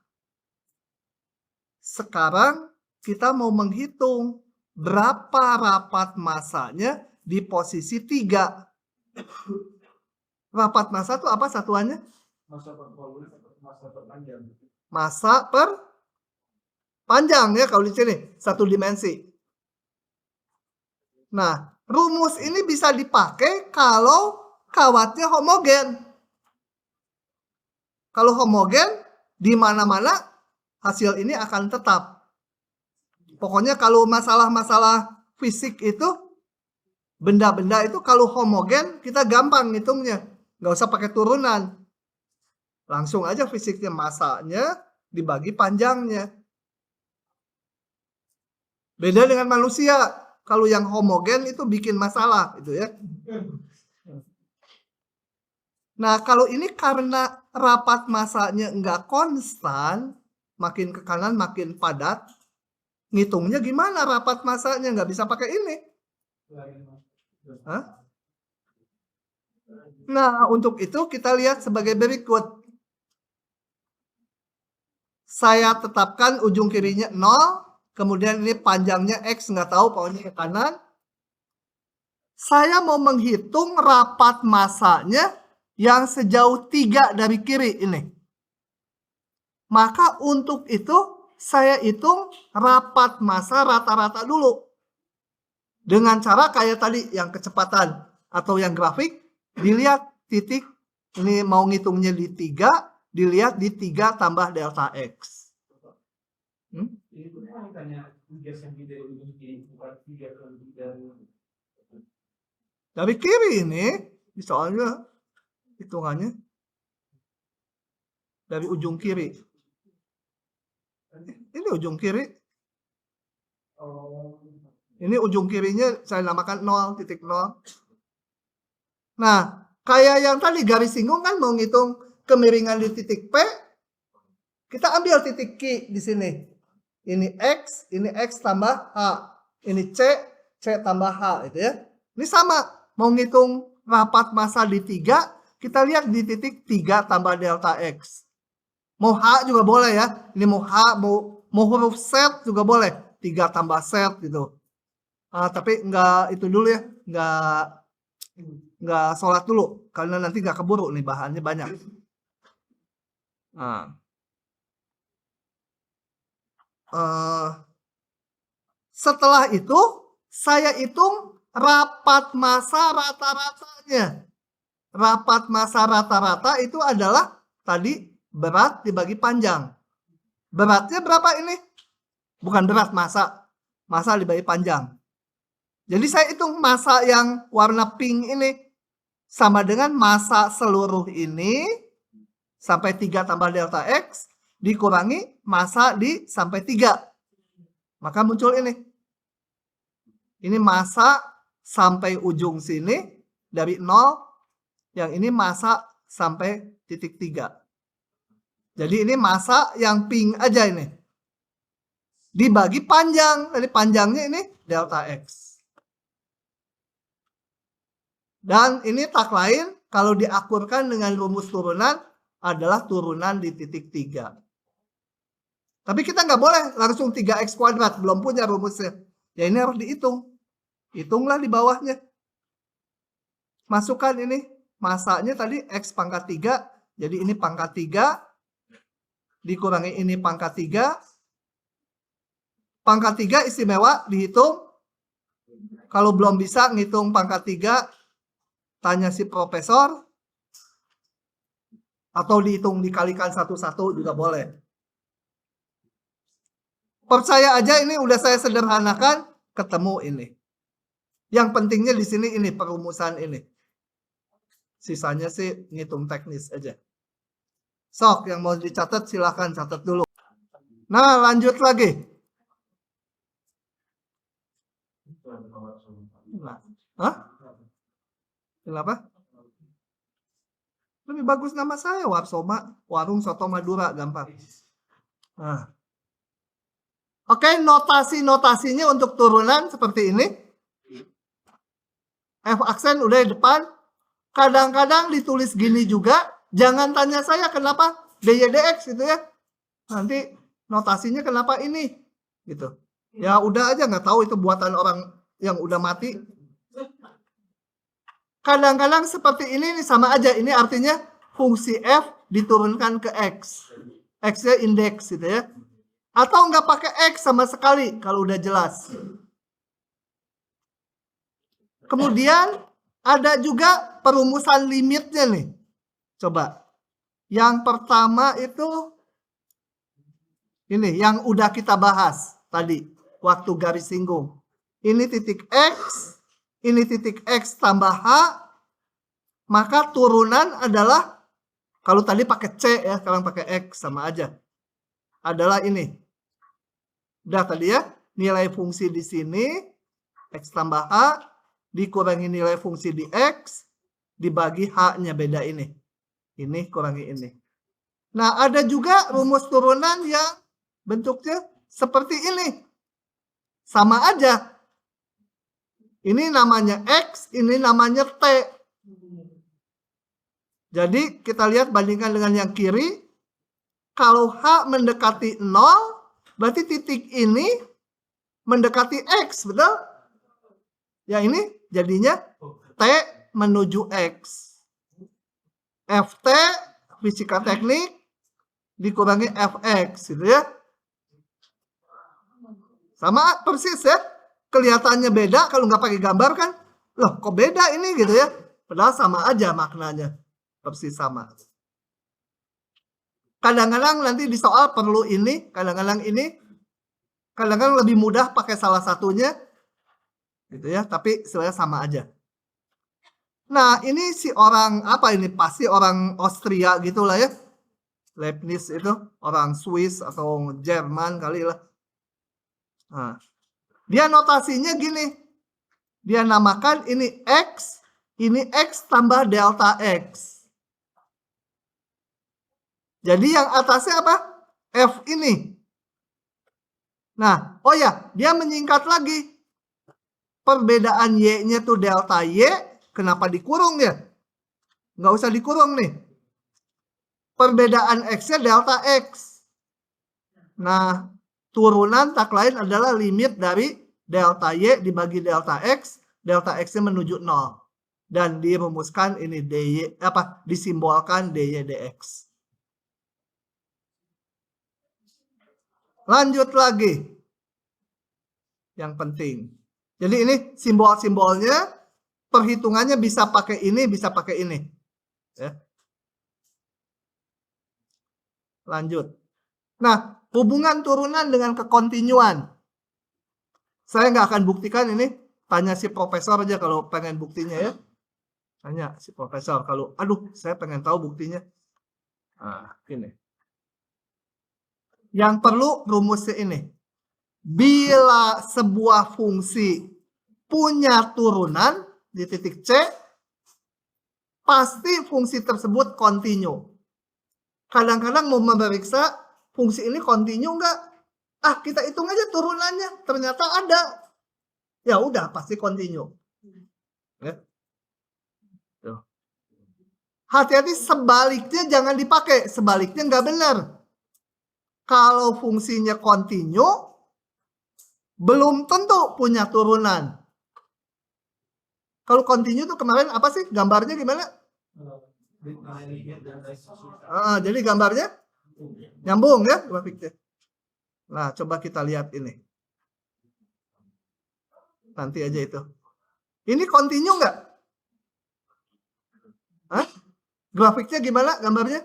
sekarang kita mau menghitung berapa rapat masanya di posisi 3. Rapat massa itu apa satuannya? Massa per panjang. Massa per panjang ya kalau di sini, 1 dimensi. Nah, rumus ini bisa dipakai kalau kawatnya homogen. Kalau homogen, di mana-mana hasil ini akan tetap. Pokoknya kalau masalah-masalah fisik itu, benda-benda itu kalau homogen, kita gampang ngitungnya. Nggak usah pakai turunan. Langsung aja fisiknya, masanya dibagi panjangnya. Beda dengan manusia. Kalau yang homogen itu bikin masalah, gitu ya. Nah, kalau ini karena rapat masanya nggak konstan, makin ke kanan makin padat, ngitungnya gimana rapat masanya? Nggak bisa pakai ini. Hah? Nah, untuk itu kita lihat sebagai berikut. Saya tetapkan ujung kirinya 0, kemudian ini panjangnya X, nggak tahu, pokoknya ke kanan. Saya mau menghitung rapat masanya yang sejauh 3 dari kiri ini. Maka untuk itu saya hitung rapat massa rata-rata dulu. Dengan cara kayak tadi yang kecepatan atau yang grafik, dilihat titik, ini mau ngitungnya di 3, dilihat di 3 tambah delta X. Dari kiri ini, soalnya hitungannya dari ujung kiri. Ini ujung kiri. Ini ujung kirinya saya namakan 0.0. Nah, kayak yang tadi garis singgung kan mau ngitung kemiringan di titik P. Kita ambil titik Q di sini. Ini X tambah H. Ini C tambah H gitu ya. Ini sama, mau ngitung rapat massa di 3, kita lihat di titik 3 tambah delta X. Mau H juga boleh ya. Ini mau H, mau huruf Z juga boleh. 3 tambah Z gitu. Tapi enggak itu dulu ya. Enggak sholat dulu. Karena nanti enggak keburu nih, bahannya banyak. Setelah itu saya hitung rapat massa rata-ratanya. Rapat massa rata-rata itu adalah tadi berat dibagi panjang. Beratnya berapa ini? Bukan berat, massa. Massa dibagi panjang. Jadi saya hitung massa yang warna pink ini sama dengan massa seluruh ini sampai 3 tambah delta X dikurangi massa di sampai 3. Maka muncul ini. Ini massa sampai ujung sini dari 0. Yang ini massa sampai titik 3. Jadi ini massa yang pink aja ini. dibagi panjang. Jadi panjangnya ini delta X. Dan ini tak lain kalau diakurkan dengan rumus turunan adalah turunan di titik 3. Tapi kita nggak boleh langsung 3x kuadrat, belum punya rumusnya. Ya ini harus dihitung. Hitunglah di bawahnya. Masukkan ini, masanya tadi x pangkat 3, jadi ini pangkat 3, dikurangi ini pangkat 3. Pangkat 3 istimewa, dihitung. Kalau belum bisa ngitung pangkat 3, tanya si profesor. Atau dihitung dikalikan satu-satu juga boleh. Percaya aja ini udah saya sederhanakan, ketemu ini. Yang pentingnya di sini ini perumusan ini. Sisanya sih ngitung teknis aja. Sok yang mau dicatat silahkan catat dulu. Nah lanjut lagi. Hah? Kenapa? Lebih bagus nama saya Warsoma, Warung Soto Madura, gampang. Nah. Oke, notasi-notasinya untuk turunan seperti ini. F aksen udah di depan. Kadang-kadang ditulis gini juga. Jangan tanya saya kenapa DYDX gitu ya. Nanti notasinya kenapa ini gitu. Ya udah aja, nggak tahu itu buatan orang yang udah mati. Kadang-kadang seperti ini sama aja. Ini artinya fungsi F diturunkan ke X. X-nya indeks gitu ya. Atau nggak pakai X sama sekali kalau udah jelas. Kemudian ada juga perumusan limitnya nih. Coba. Yang pertama itu ini yang udah kita bahas tadi waktu garis singgung. Ini titik X, ini titik X tambah H, maka turunan adalah kalau tadi pakai C ya, sekarang pakai X sama aja. Adalah ini. Udah tadi ya, nilai fungsi di sini X tambah H dikurangi nilai fungsi di X dibagi H-nya beda ini. Ini kurangi ini. Nah, ada juga rumus turunan yang bentuknya seperti ini. Sama aja. Ini namanya X, ini namanya T. Jadi, kita lihat bandingkan dengan yang kiri. Kalau H mendekati 0, berarti titik ini mendekati X, betul? Ya ini jadinya T menuju X. FT, fisika teknik, dikurangi Fx, gitu ya. Sama persis ya. Kelihatannya beda kalau nggak pakai gambar kan. Loh kok beda ini gitu ya. Padahal sama aja maknanya. Persis sama. Kadang-kadang nanti di soal perlu ini, kadang-kadang ini. Kadang-kadang lebih mudah pakai salah satunya. Gitu ya, tapi sebenarnya sama aja. Nah, ini si orang apa ini? Pasti orang Austria gitu lah ya. Leibniz itu orang Swiss atau Jerman kali lah. Nah, dia notasinya gini. Dia namakan ini X tambah delta X. Jadi yang atasnya apa? F ini. Nah, oh ya, dia menyingkat lagi. Perbedaan Y-nya tuh delta Y. Kenapa dikurung ya? Nggak usah dikurung nih. Perbedaan X-nya delta X. Nah, turunan tak lain adalah limit dari delta Y dibagi delta X. Delta X-nya menuju 0. Dan dirumuskan ini DY, disimbolkan DY dx. Lanjut lagi. Yang penting. Jadi ini simbol-simbolnya. Perhitungannya bisa pakai ini, bisa pakai ini. Ya. Lanjut. Nah, hubungan turunan dengan kekontinuan. Saya nggak akan buktikan ini. Tanya si profesor aja kalau pengen buktinya ya. Tanya si profesor. Kalau, aduh, saya pengen tahu buktinya. Nah, ini. Yang perlu rumusnya ini. Bila sebuah fungsi punya turunan, di titik C, pasti fungsi tersebut kontinu. Kadang-kadang mau memeriksa fungsi ini kontinu enggak? Kita hitung aja turunannya, ternyata ada. Ya udah, pasti continue. Ya. Tuh. Hati-hati sebaliknya jangan dipakai, sebaliknya nggak benar. Kalau fungsinya continue, belum tentu punya turunan. Kalau continue tuh kemarin apa sih gambarnya gimana? Jadi gambarnya nyambung ya grafiknya. Nah, coba kita lihat ini. Nanti aja itu. Ini continue nggak? Grafiknya gimana gambarnya?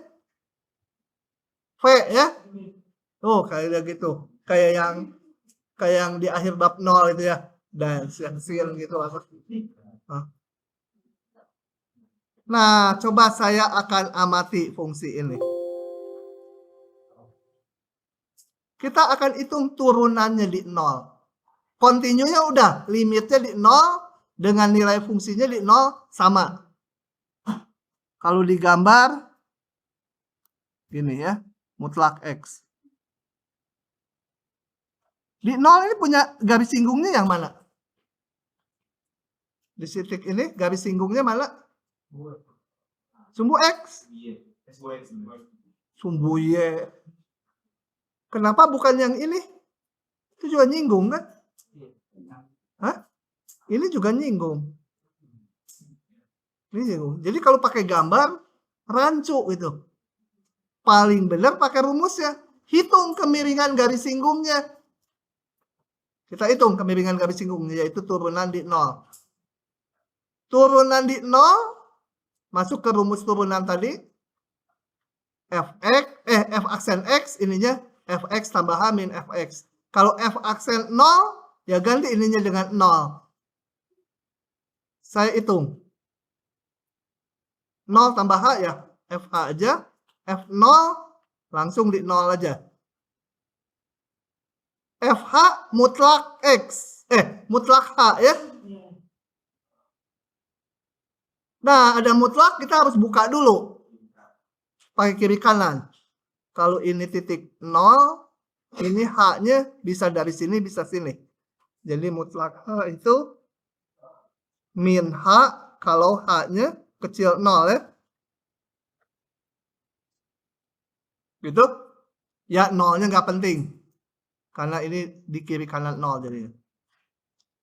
V ya? Oh, kayak gitu. Kayak yang di akhir bab 0 itu ya. Dan siang gitu apa. Nah, coba saya akan amati fungsi ini. Kita akan hitung turunannya di 0. Continue-nya udah, limitnya di 0 dengan nilai fungsinya di 0 sama. Kalau digambar gini ya, mutlak X. Di 0 ini punya garis singgungnya yang mana? Di titik ini garis singgungnya mana? Sumbu X. Sumbu Y. Kenapa bukan yang ini? Itu juga nyinggung kan? Ini juga nyinggung. Ini nyinggung. Jadi kalau pakai gambar, rancu itu. Paling benar pakai rumusnya. Hitung kemiringan garis singgungnya. Kita hitung kemiringan garis singgungnya, yaitu turunan di 0. Turunan di 0, masuk ke rumus turunan tadi. F aksen X, ininya Fx tambah H min Fx. Kalau F aksen 0, ya ganti ininya dengan 0. Saya hitung. 0 tambah H ya, FH aja. F0 langsung di 0 aja. FH mutlak X. Mutlak H ya. Nah, ada mutlak, kita harus buka dulu. Pakai kiri kanan. Kalau ini titik 0, ini H-nya bisa dari sini, bisa sini. Jadi mutlak H itu min H kalau H-nya kecil 0 ya. Gitu. Ya 0-nya nggak penting. Karena ini di kiri kanan 0 jadinya.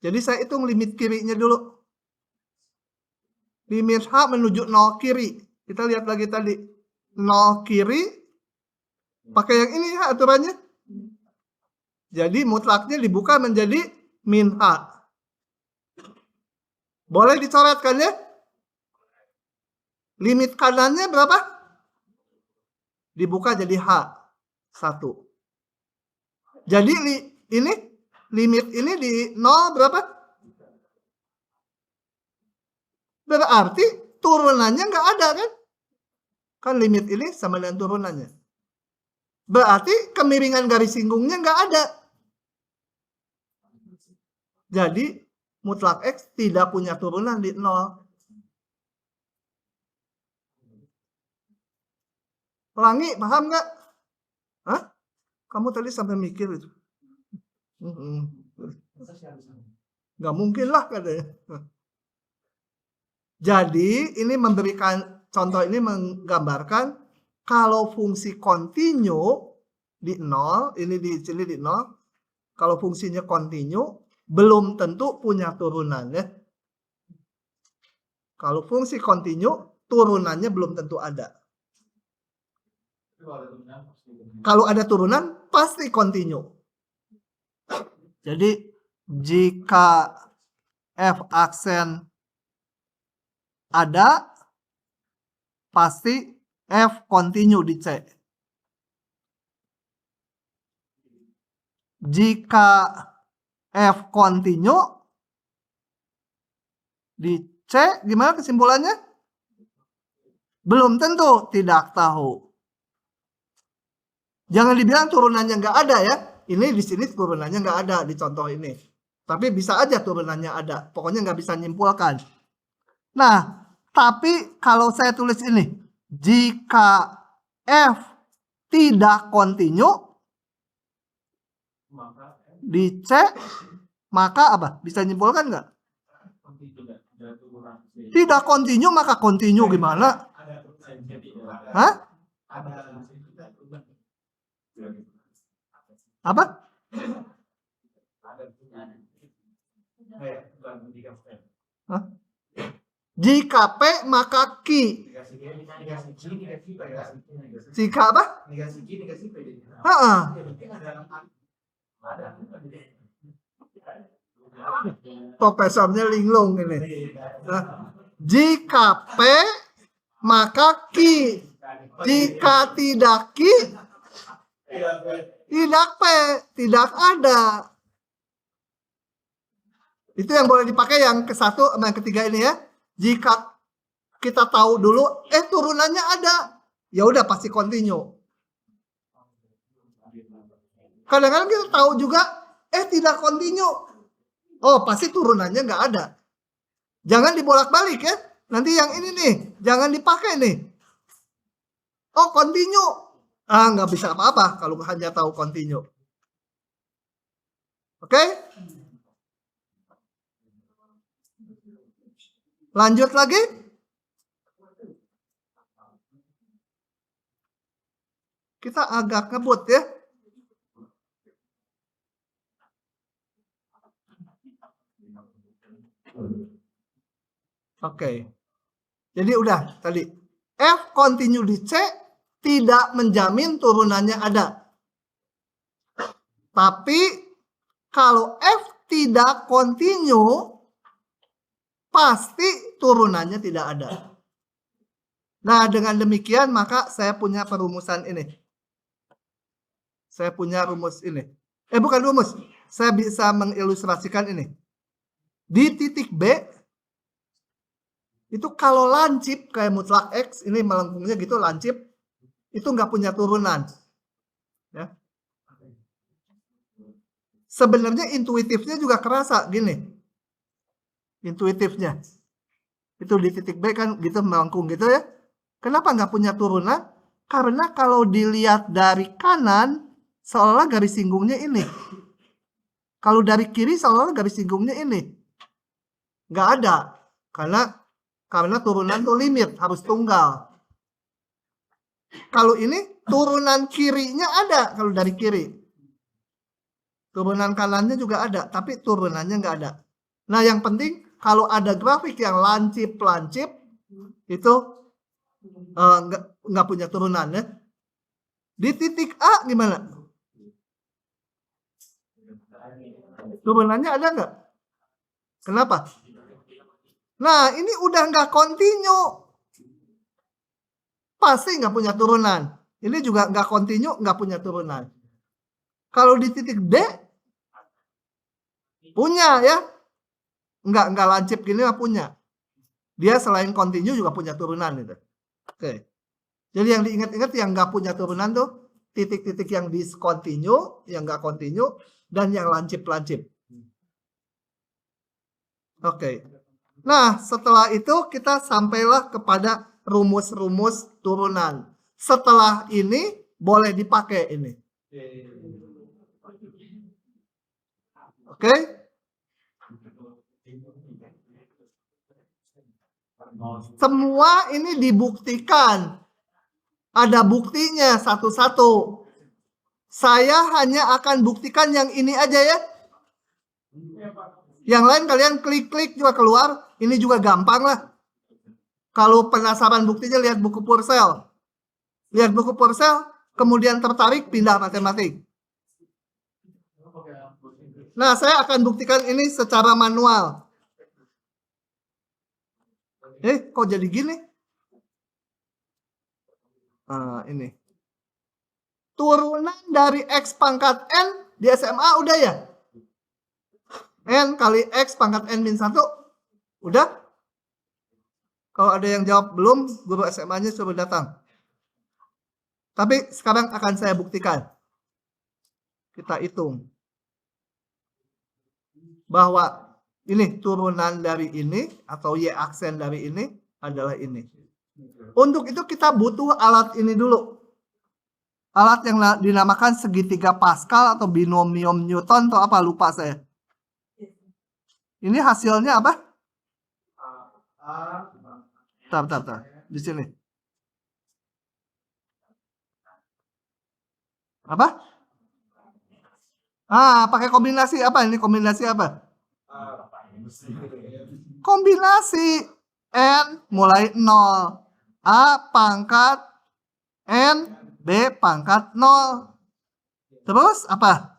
Jadi saya hitung limit kirinya dulu. Limit H menuju 0 kiri. Kita lihat lagi tadi. 0 kiri. Pakai yang ini ya aturannya. Jadi mutlaknya dibuka menjadi min H. Boleh dicoretkan ya? Limit kanannya berapa? Dibuka jadi H. 1. Jadi ini limit ini di 0 berapa? Berarti turunannya nggak ada kan? Kan limit ini sama dengan turunannya. Berarti kemiringan garis singgungnya nggak ada. Jadi mutlak X tidak punya turunan di 0. Pelangi, paham nggak? Hah? Kamu tadi sampai mikir itu. Nggak mungkin lah katanya. Jadi ini memberikan contoh ini menggambarkan kalau fungsi continue di 0, ini di sini di 0, kalau fungsinya continue belum tentu punya turunan ya. Kalau fungsi continue turunannya belum tentu ada. Kalau ada turunan pasti continue. Jadi jika F aksen ada, pasti F continue di C. Jika F continue di C, gimana kesimpulannya? Belum tentu, tidak tahu. Jangan dibilang turunannya nggak ada ya. Ini di sini turunannya nggak ada di contoh ini. Tapi bisa aja turunannya ada. Pokoknya nggak bisa nyimpulkan. Nah, tapi kalau saya tulis ini, jika F tidak continue, Di C, maka apa? Bisa nyimpulkan nggak? Tidak kontinu, maka kontinu gimana? Hah? Apa? Hah? Jika P maka Q. Jika apa? Profesornya linglung ini. Jika P maka Q. Jika tidak Q, tidak P, tidak ada. Itu yang boleh dipakai yang ke satu sama yang ketiga ini ya. Jika kita tahu dulu, turunannya ada, ya udah pasti continue. Kadang-kadang kita tahu juga, tidak continue. Oh, pasti turunannya nggak ada. Jangan dibolak-balik ya. Nanti yang ini nih, jangan dipakai nih. Oh, continue. Nggak bisa apa-apa kalau hanya tahu continue. Oke? Lanjut lagi. Kita agak ngebut ya. Oke. Jadi udah tadi. F continue di C tidak menjamin turunannya ada. Tapi kalau F tidak continue, pasti turunannya tidak ada. Nah, dengan demikian maka saya punya perumusan ini. Saya punya rumus ini. Bukan rumus. Saya bisa mengilustrasikan ini. Di titik B, itu kalau lancip kayak mutlak X, ini melengkungnya gitu lancip, itu nggak punya turunan. Ya. Sebenarnya intuitifnya juga kerasa gini. Intuitifnya. Itu di titik B kan gitu melengkung gitu ya. Kenapa nggak punya turunan? Karena kalau dilihat dari kanan, seolah garis singgungnya ini. Kalau dari kiri, seolah garis singgungnya ini. Nggak ada. Karena turunan itu limit, harus tunggal. Kalau ini, turunan kirinya ada kalau dari kiri. Turunan kanannya juga ada, tapi turunannya nggak ada. Nah, yang penting, kalau ada grafik yang lancip-lancip, itu nggak punya turunan ya. Di titik A gimana? Turunannya ada nggak? Kenapa? Nah, ini udah nggak continue. Pasti nggak punya turunan. Ini juga nggak continue, nggak punya turunan. Kalau di titik D, punya ya. Nggak lancip gini mah punya. Dia selain continue juga punya turunan gitu. Oke. Jadi yang diingat-ingat yang nggak punya turunan tuh titik-titik yang discontinue, yang nggak continue, dan yang lancip-lancip. Oke. Nah, setelah itu kita sampailah kepada rumus-rumus turunan. Setelah ini boleh dipakai ini. Oke? Semua ini dibuktikan. Ada buktinya satu-satu. Saya hanya akan buktikan yang ini aja ya. Yang lain kalian klik-klik juga keluar. Ini juga gampang lah. Kalau penasaran buktinya lihat buku Purcell. Lihat buku Purcell, kemudian tertarik pindah matematik. Nah, saya akan buktikan ini secara manual. Kok jadi gini? Nah, ini. Turunan dari X pangkat N di SMA udah ya? N kali X pangkat N min 1. Udah? Kalau ada yang jawab belum, guru SMA-nya suruh datang. Tapi sekarang akan saya buktikan. Kita hitung. Bahwa ini turunan dari ini, atau Y aksen dari ini, adalah ini. Untuk itu kita butuh alat ini dulu. Alat yang dinamakan segitiga Pascal atau binomium Newton atau apa, lupa saya. Ini hasilnya apa? Bentar. Di sini. Apa? Pakai kombinasi apa? Ini kombinasi apa? Kombinasi N mulai 0. A pangkat N, B pangkat 0. Terus apa?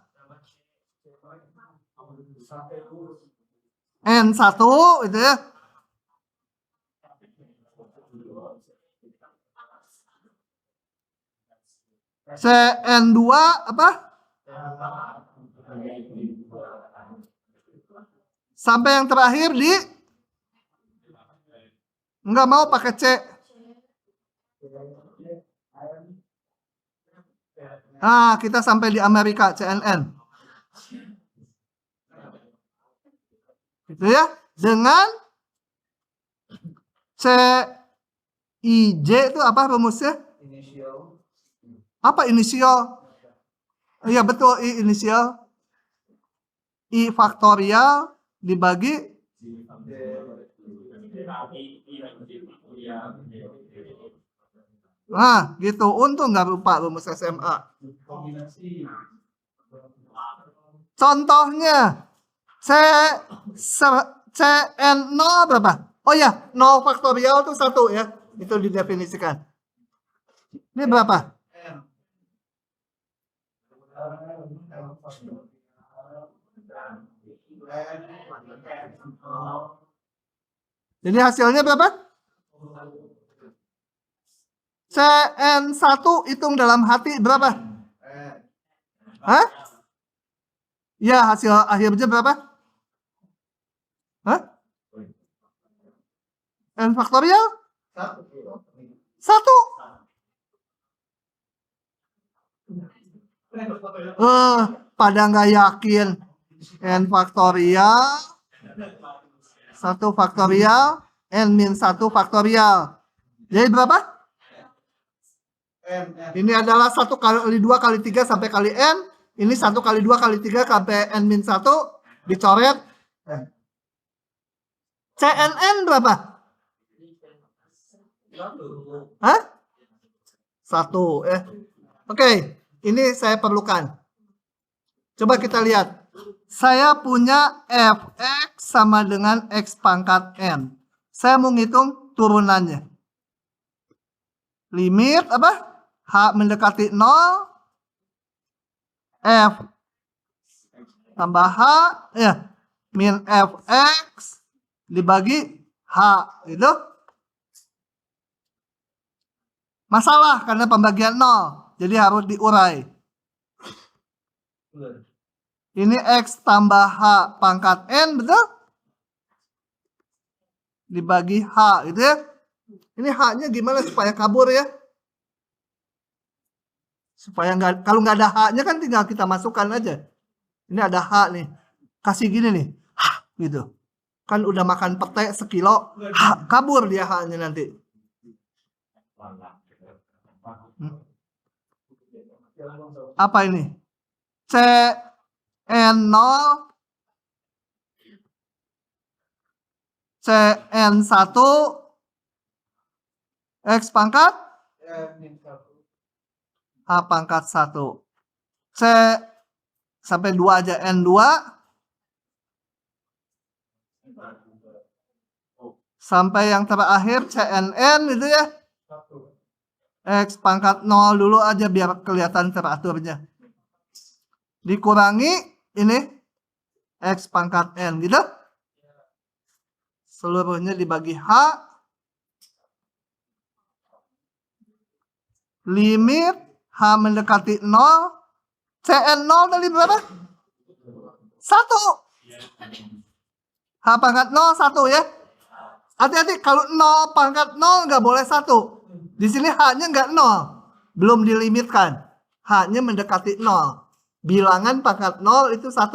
N1 itu ya. Cn2 apa? Sampai yang terakhir di nggak mau pakai C. Kita sampai di Amerika, CNN. Gitu ya. Dengan CIJ itu apa rumusnya? Apa inisial? Iya betul, I inisial. I faktorial dibagi gitu. Untung nggak lupa rumus SMA. Contohnya CN0 berapa? Oh ya, 0 faktorial itu 1 ya. Itu didefinisikan. Ini berapa? Jadi hasilnya berapa? CN1 hitung dalam hati berapa? Ya, hasil akhirnya berapa? N faktorial? 1. Pada nggak yakin. N faktorial 1 faktorial N min 1 faktorial. Jadi berapa? Ini adalah 1 kali 2 kali 3 sampai kali N. Ini 1 kali 2 kali 3 sampai N min 1. Dicoret. CNN berapa? 1 ya. Oke, ini saya perlukan. Coba kita lihat. Saya punya fx sama dengan x pangkat n. Saya mau ngitung turunannya. Limit apa? H mendekati 0. F tambah H ya. Min fx dibagi H. Gitu. Masalah karena pembagian 0. Jadi harus diurai. Ini X tambah H pangkat N, betul? Dibagi H, gitu ya. Ini H-nya gimana supaya kabur ya? Supaya nggak, kalau nggak ada H-nya kan tinggal kita masukkan aja. Ini ada H nih. Kasih gini nih. H, gitu. Kan udah makan pete sekilo. H, kabur dia H-nya nanti. Apa ini? CN0 CN1 X pangkat H pangkat 1 C sampai 2 aja N2 sampai yang terakhir CNN gitu ya. X pangkat 0 dulu aja biar kelihatan teraturnya. Dikurangi ini X pangkat N gitu. Seluruhnya dibagi H. Limit H mendekati 0. CN0 tadi berapa? 1. H pangkat 0 1 ya. Hati-hati kalau 0 pangkat 0 nggak boleh 1. Di sini H-nya nggak 0. Belum dilimitkan. H-nya mendekati 0. Bilangan pangkat 0 itu 1.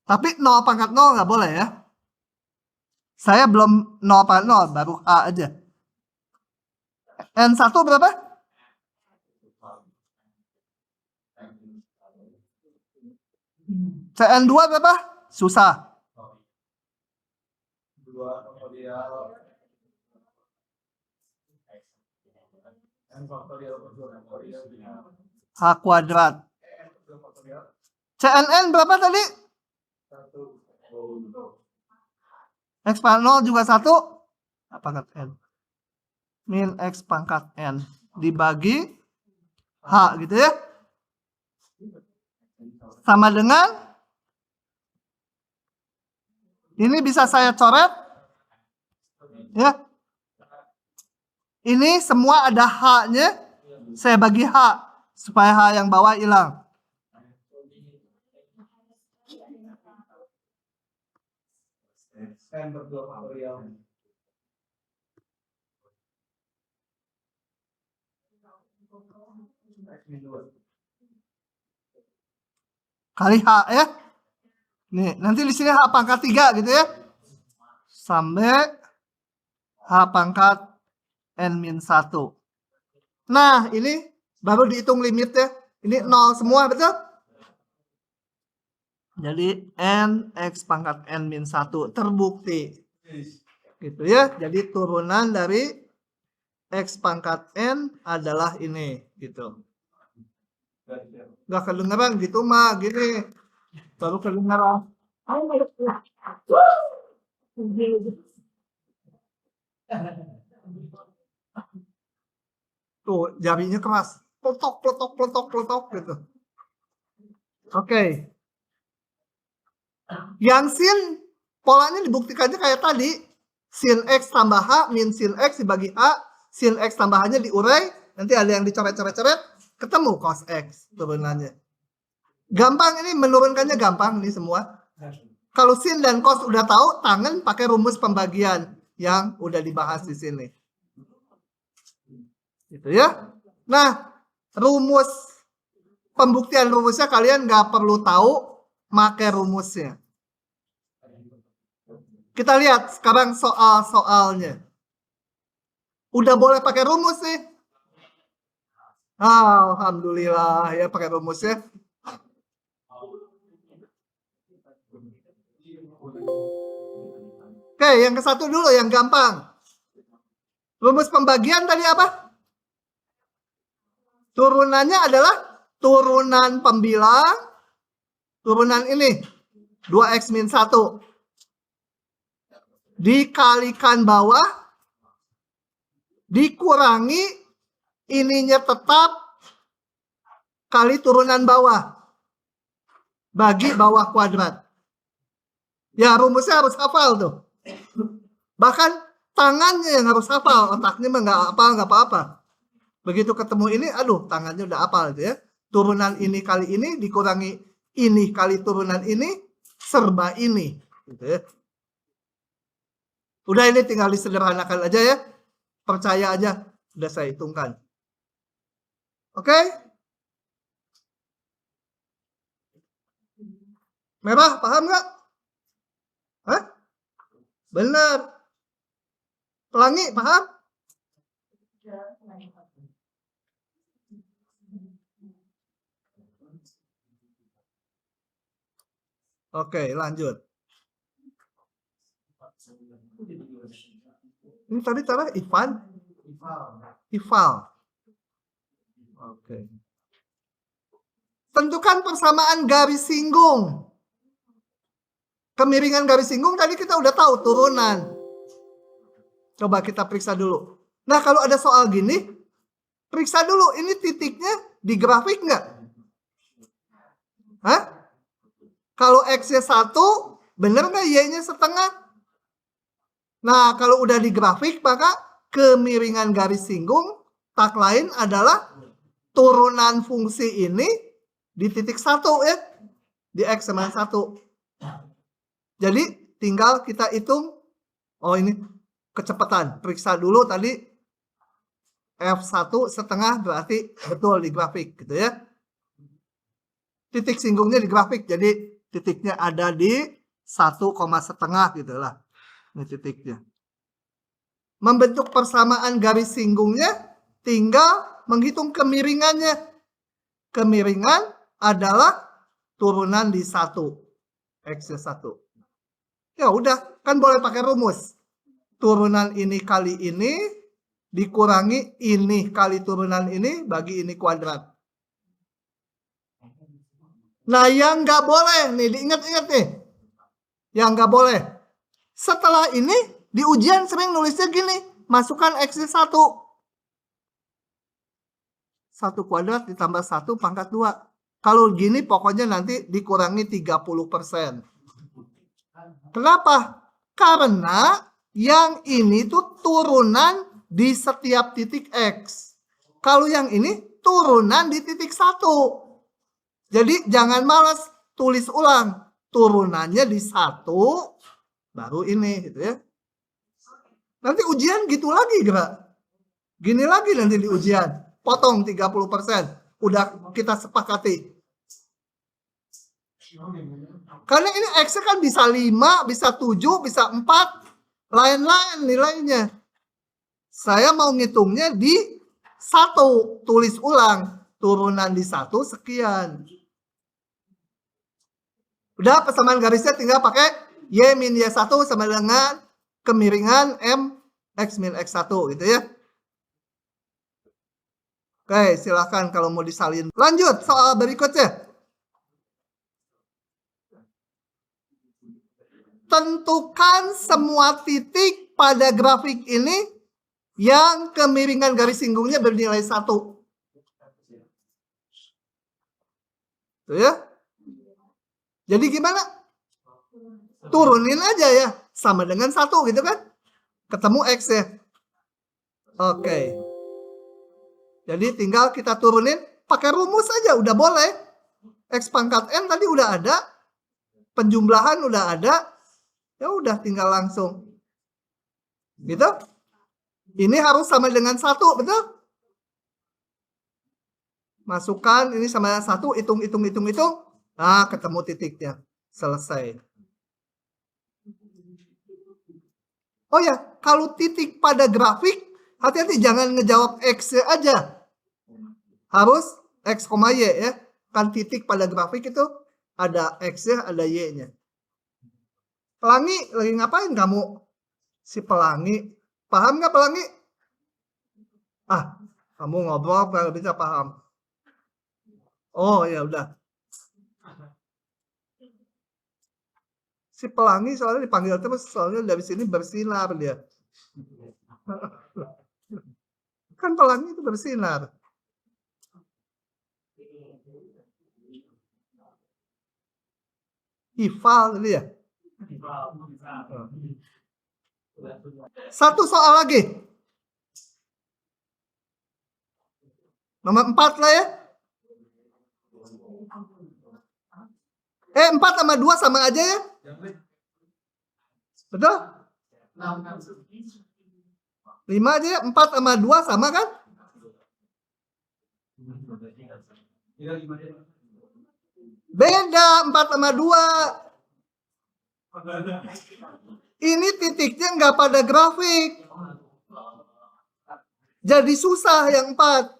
Tapi 0 pangkat 0 nggak boleh ya. Saya belum 0 pangkat 0. Baru A aja. N1 berapa? CN2 berapa? Susah. H kuadrat. CNN berapa tadi? X pangkat 0 juga 1. Pangkat N. Min X pangkat N. Dibagi H gitu ya. Sama dengan. Ini bisa saya coret. Ya. Ini semua ada H-nya. Saya bagi H. Supaya H yang bawah hilang. Kali H ya. Nih, nanti di sini H pangkat 3 gitu ya. Sampai H pangkat N-1. Nah, ini baru dihitung limitnya. Ini 0 semua, betul? Jadi N X pangkat N-1 terbukti. Gitu ya. Jadi turunan dari X pangkat N adalah ini. Gitu. Gak kedengeran gitu mah. Gini. Baru kedengeran. Tuh jarinya keras. Peletok, peletok, peletok, peletok gitu. Oke. Yang sin polanya dibuktikannya kayak tadi. Sin X tambah H min sin X dibagi H. Sin X tambahannya diurai. Nanti ada yang dicoret-coret-coret. Ketemu cos X turunannya. Gampang ini, menurunkannya gampang nih semua. Kalau sin dan cos udah tahu, tangan pakai rumus pembagian yang udah dibahas di sini. Gitu ya. Nah, rumus pembuktian rumusnya kalian nggak perlu tahu, pakai rumusnya. Kita lihat sekarang soal-soalnya. Udah boleh pakai rumus nih. Alhamdulillah ya pakai rumusnya. Oke, yang ke satu dulu yang gampang. Rumus pembagian tadi apa? Turunannya adalah turunan pembilang. Turunan ini 2x min 1 dikalikan bawah dikurangi ininya tetap kali turunan bawah bagi bawah kuadrat. Ya rumusnya harus hafal tuh. Bahkan tangannya yang harus hafal, otaknya mah nggak apa-apa. Begitu ketemu ini, aduh tangannya udah hafal gitu ya. Turunan ini kali ini dikurangi ini kali turunan ini serba ini. Gitu ya. Udah ini tinggal disederhanakan aja ya. Percaya aja, udah saya hitungkan. Oke? Merah, paham nggak? Hah? Benar. Pelangi, paham? Oke, lanjut. Ini tadi cara Ival. Oke. Tentukan persamaan garis singgung. Kemiringan garis singgung tadi kita udah tahu turunan. Coba kita periksa dulu. Nah, kalau ada soal gini, periksa dulu ini titiknya di grafik nggak? Hah? Kalau X-nya 1, bener nggak Y-nya setengah? Nah, kalau udah di grafik, maka kemiringan garis singgung tak lain adalah turunan fungsi ini di titik 1 ya. Di X sama 1. Jadi tinggal kita hitung. Oh ini kecepatan. Periksa dulu tadi F1 setengah berarti betul di grafik gitu ya. Titik singgungnya di grafik. Jadi titiknya ada di 1,5 gitu lah. Ini titiknya. Membentuk persamaan garis singgungnya tinggal menghitung kemiringannya. Kemiringan adalah turunan di 1. X-nya 1. Ya udah, kan boleh pakai rumus. Turunan ini kali ini dikurangi ini kali turunan ini bagi ini kuadrat. Nah, yang nggak boleh nih, diingat-ingat nih. Yang nggak boleh. Setelah ini, di ujian sering nulisnya gini, masukkan X-nya 1. 1 kuadrat ditambah 1 pangkat 2. Kalau gini pokoknya nanti dikurangi 30%. Kenapa? Karena yang ini tuh turunan di setiap titik X. Kalau yang ini turunan di titik 1. Jadi jangan malas, tulis ulang. Turunannya di 1, baru ini gitu ya. Nanti ujian gitu lagi, gerak. Gini lagi nanti di ujian. Potong 30%. Udah kita sepakati. Karena ini X kan bisa 5, bisa 7, bisa 4. Lain-lain nilainya. Saya mau ngitungnya di 1. Tulis ulang. Turunan di 1 sekian. Udah persamaan garisnya tinggal pakai Y min Y1 sama dengan kemiringan M X min X1 gitu ya. Oke, silakan kalau mau disalin. Lanjut soal berikutnya. Tentukan semua titik pada grafik ini yang kemiringan garis singgungnya bernilai 1. Tuh ya. Jadi gimana? Turunin aja ya. Sama dengan 1 gitu kan. Ketemu X ya. Oke. Jadi tinggal kita turunin. Pakai rumus aja udah boleh. X pangkat N tadi udah ada. Penjumlahan udah ada. Ya udah tinggal langsung. Gitu. Ini harus sama dengan 1, betul? Masukkan ini sama dengan 1, hitung. Nah, ketemu titiknya. Selesai. Oh ya, kalau titik pada grafik, hati-hati jangan ngejawab X aja. Harus X, Y ya. Kan titik pada grafik itu ada X-nya, ada Y-nya. Pelangi, lagi ngapain kamu? Si pelangi. Paham nggak pelangi? Ah, kamu ngobrol nggak bisa paham. Oh ya udah. Si pelangi soalnya dipanggil terus, soalnya dari sini bersinar dia. Kan pelangi itu bersinar. Ival ini ya. Satu soal lagi. Nomor 4 lah ya. 4 sama 2 sama aja ya. Betul? 5 aja ya. 4 sama 2 sama kan? Beda 4 sama 2. Ini titiknya nggak pada grafik. Jadi susah yang 4.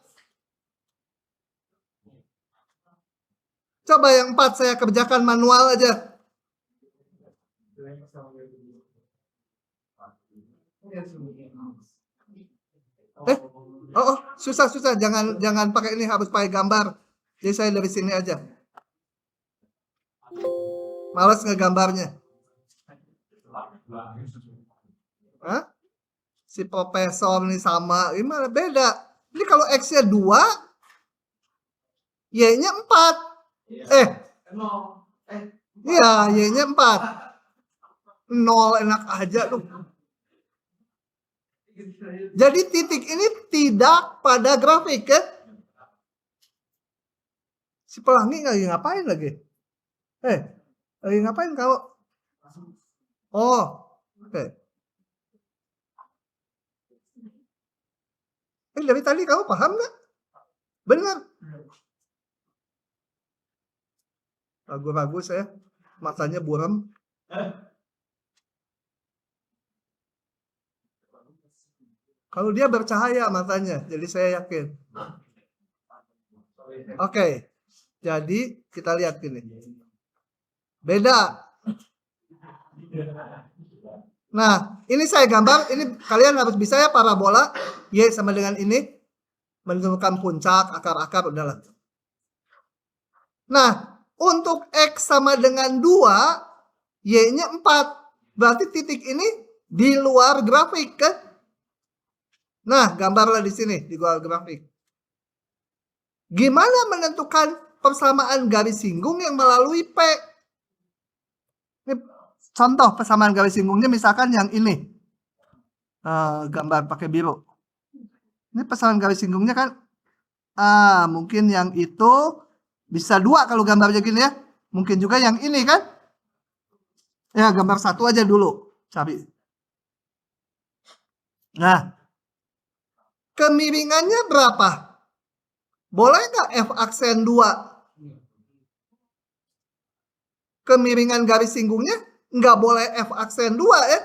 Coba yang 4 saya kerjakan manual aja. Susah. Jangan pakai ini, harus pakai gambar. Jadi saya dari sini aja. Males ngegambarnya. Hah? Si profesor nih sama, gimana beda. Ini kalau X-nya 2, Y-nya 4. Iya, Y-nya 4. 0 enak aja tuh. Jadi titik ini tidak pada grafik kan? Si pelangi lagi ngapain lagi? Lagi ngapain kau? Oh, oke. Dari tadi kamu paham nggak? Benar. Ragu-ragu saya, matanya buram. Kalau dia bercahaya matanya, jadi saya yakin. Oke, jadi kita lihat gini. Beda. Nah, ini saya gambar, ini kalian harus bisa ya parabola Y sama dengan ini menentukan puncak, akar-akar, udahlah. Nah, untuk X sama dengan 2, Y-nya 4. Berarti titik ini di luar grafik kan? Nah, gambarlah di sini di luar grafik. Gimana menentukan persamaan garis singgung yang melalui P? Ini contoh persamaan garis singgungnya misalkan yang ini. Gambar pakai biru. Ini persamaan garis singgungnya kan mungkin yang itu bisa 2 kalau gambarnya gini ya. Mungkin juga yang ini kan. Ya, gambar 1 aja dulu. Cari. Nah, kemiringannya berapa? Boleh nggak F aksen 2? Kemiringan garis singgungnya nggak boleh F aksen 2 ya.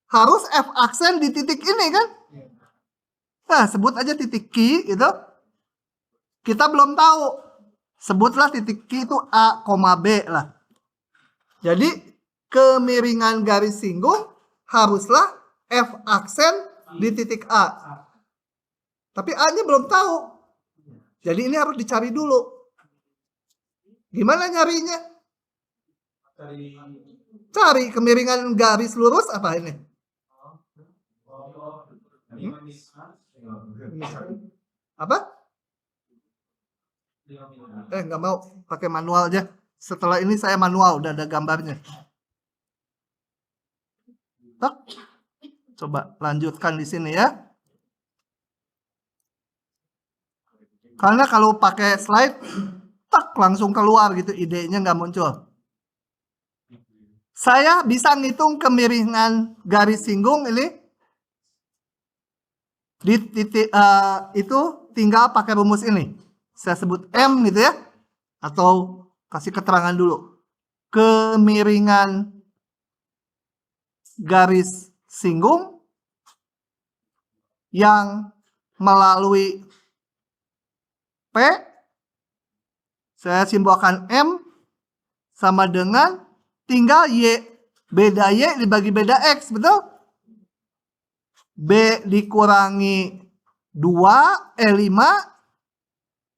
Harus F aksen di titik ini kan. Nah, sebut aja titik Q itu. Kita belum tahu. Sebutlah titik Q itu A, B lah. Jadi, kemiringan garis singgung haruslah F aksen di titik A. Tapi A-nya belum tahu. Jadi ini harus dicari dulu. Gimana nyarinya? Cari kemiringan garis lurus apa ini? Apa? Nggak mau pakai manual aja. Setelah ini saya manual, udah ada gambarnya. Tok. Coba lanjutkan di sini ya. Karena kalau pakai slide, tak langsung keluar gitu, idenya nggak muncul. Saya bisa ngitung kemiringan garis singgung ini di titik itu tinggal pakai rumus ini. Saya sebut M gitu ya, atau kasih keterangan dulu. Kemiringan garis singgung yang melalui P, saya simbolkan M sama dengan tinggal Y. Beda Y dibagi beda X, betul? B dikurangi 5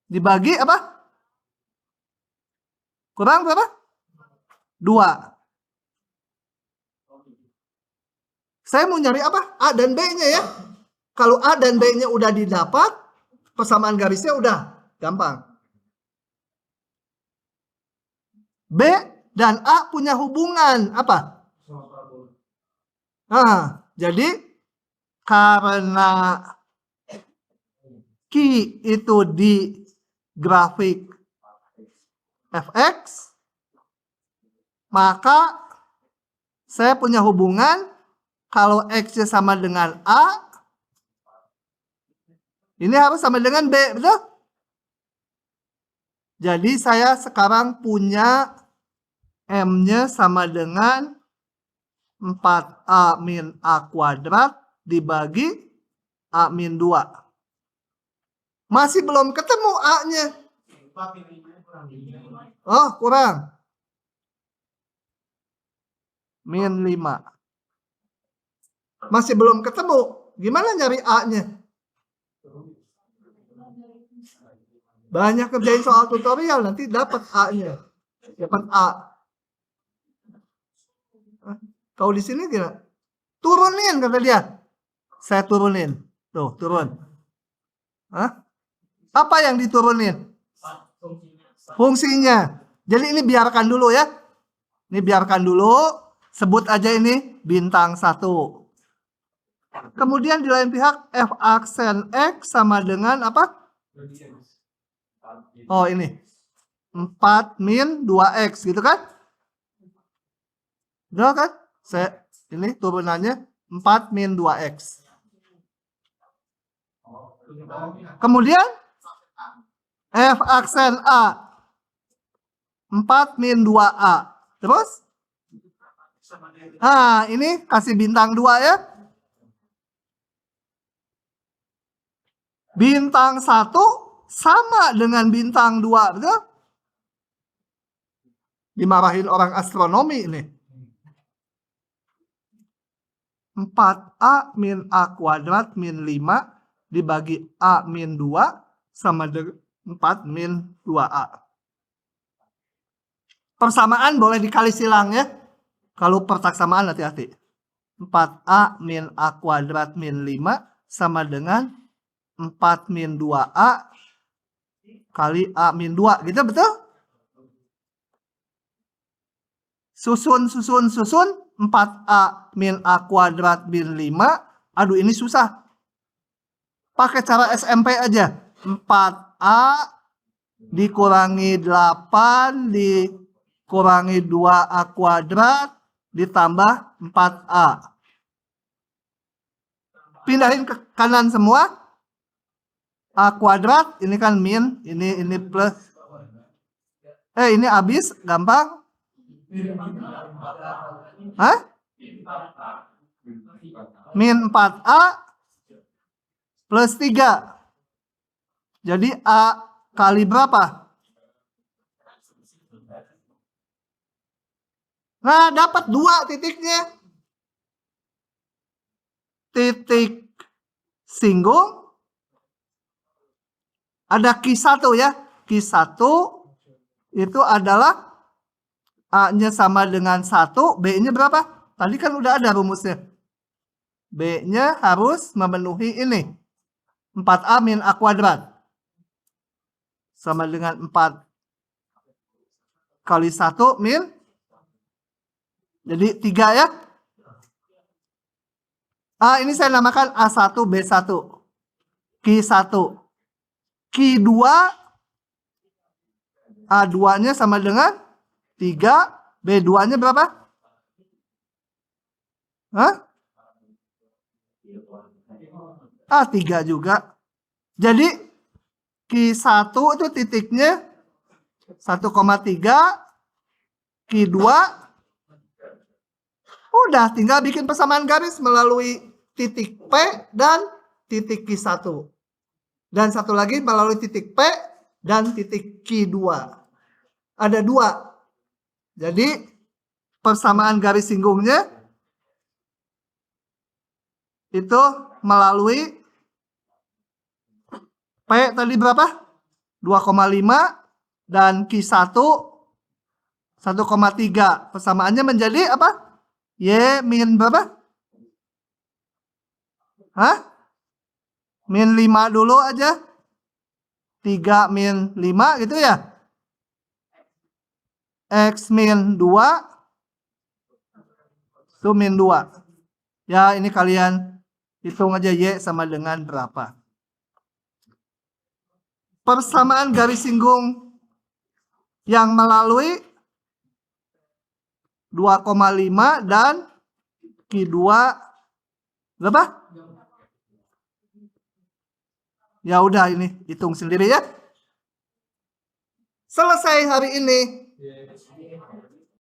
dibagi apa? Kurang berapa? 2. Saya mau nyari apa? A dan B-nya ya. Kalau A dan B-nya udah didapat, persamaan garisnya udah gampang. B dan A punya hubungan apa? Nah, jadi karena Q itu di grafik fx, maka saya punya hubungan kalau X-nya sama dengan A, ini harus sama dengan B, betul? Jadi saya sekarang punya M-nya sama dengan 4A min A kuadrat dibagi A min 2. Masih belum ketemu A-nya. Oh, kurang. Min 5. Masih belum ketemu. Gimana nyari A-nya? Banyak kerjain soal tutorial, nanti dapat A-nya. Dapat A. Kalau di sini gimana? Turunin kata dia. Saya turunin. Tuh, turun. Hah? Apa yang diturunin? Fungsinya. Jadi ini biarkan dulu ya. Ini biarkan dulu. Sebut aja ini bintang 1. Kemudian di lain pihak F aksen X sama dengan apa? Oh ini. 4 min 2X gitu kan? Udah kan? Ini turunannya 4 min 2X. Kemudian F aksen A 4 min 2A. Terus? Ini kasih bintang 2 ya. Bintang 1 sama dengan bintang 2, betul? Dimarahin orang astronomi ini. 4A min A kuadrat min 5 dibagi A min 2 sama dengan 4 min 2A. Persamaan boleh dikali silang ya. Kalau persamaan hati-hati. 4A min A kuadrat min 5 sama dengan 4 min 2A kali A min 2. Gitu betul? Susun. 4A min A kuadrat min 5. Aduh ini susah. Pakai cara SMP aja. 4A dikurangi 8 dikurangi 2A kuadrat ditambah 4A. Pindahin ke kanan semua. A kuadrat, ini kan min, ini plus. Ini habis, gampang. Hah? Min 4A plus 3. Jadi A kali berapa? Nah, dapat 2 titiknya. Titik singgung. Ada Q1 ya. Q1 itu adalah A-nya sama dengan 1, B-nya berapa? Tadi kan udah ada rumusnya. B-nya harus memenuhi ini. 4A min A kuadrat. Sama dengan 4 kali 1 min. Jadi 3 ya. Ini saya namakan A1, B1. Q1. Q2. A2-nya sama dengan 3, B2-nya berapa? Hah? 3 juga. Jadi Q1 itu titiknya 1,3, Q2 udah tinggal bikin persamaan garis melalui titik P dan titik Q1. Dan satu lagi melalui titik P dan titik Q2. Ada 2. Jadi persamaan garis singgungnya itu melalui P tadi berapa? 2,5 dan Q1 1,3. Persamaannya menjadi apa? Y min berapa? Hah? Min 5 dulu aja. 3 min 5 gitu ya. X min 2 itu min 2. Ya ini kalian hitung aja Y sama dengan berapa. Persamaan garis singgung yang melalui 2,5 dan Q2 berapa? Ya udah ini hitung sendiri ya. Selesai hari ini.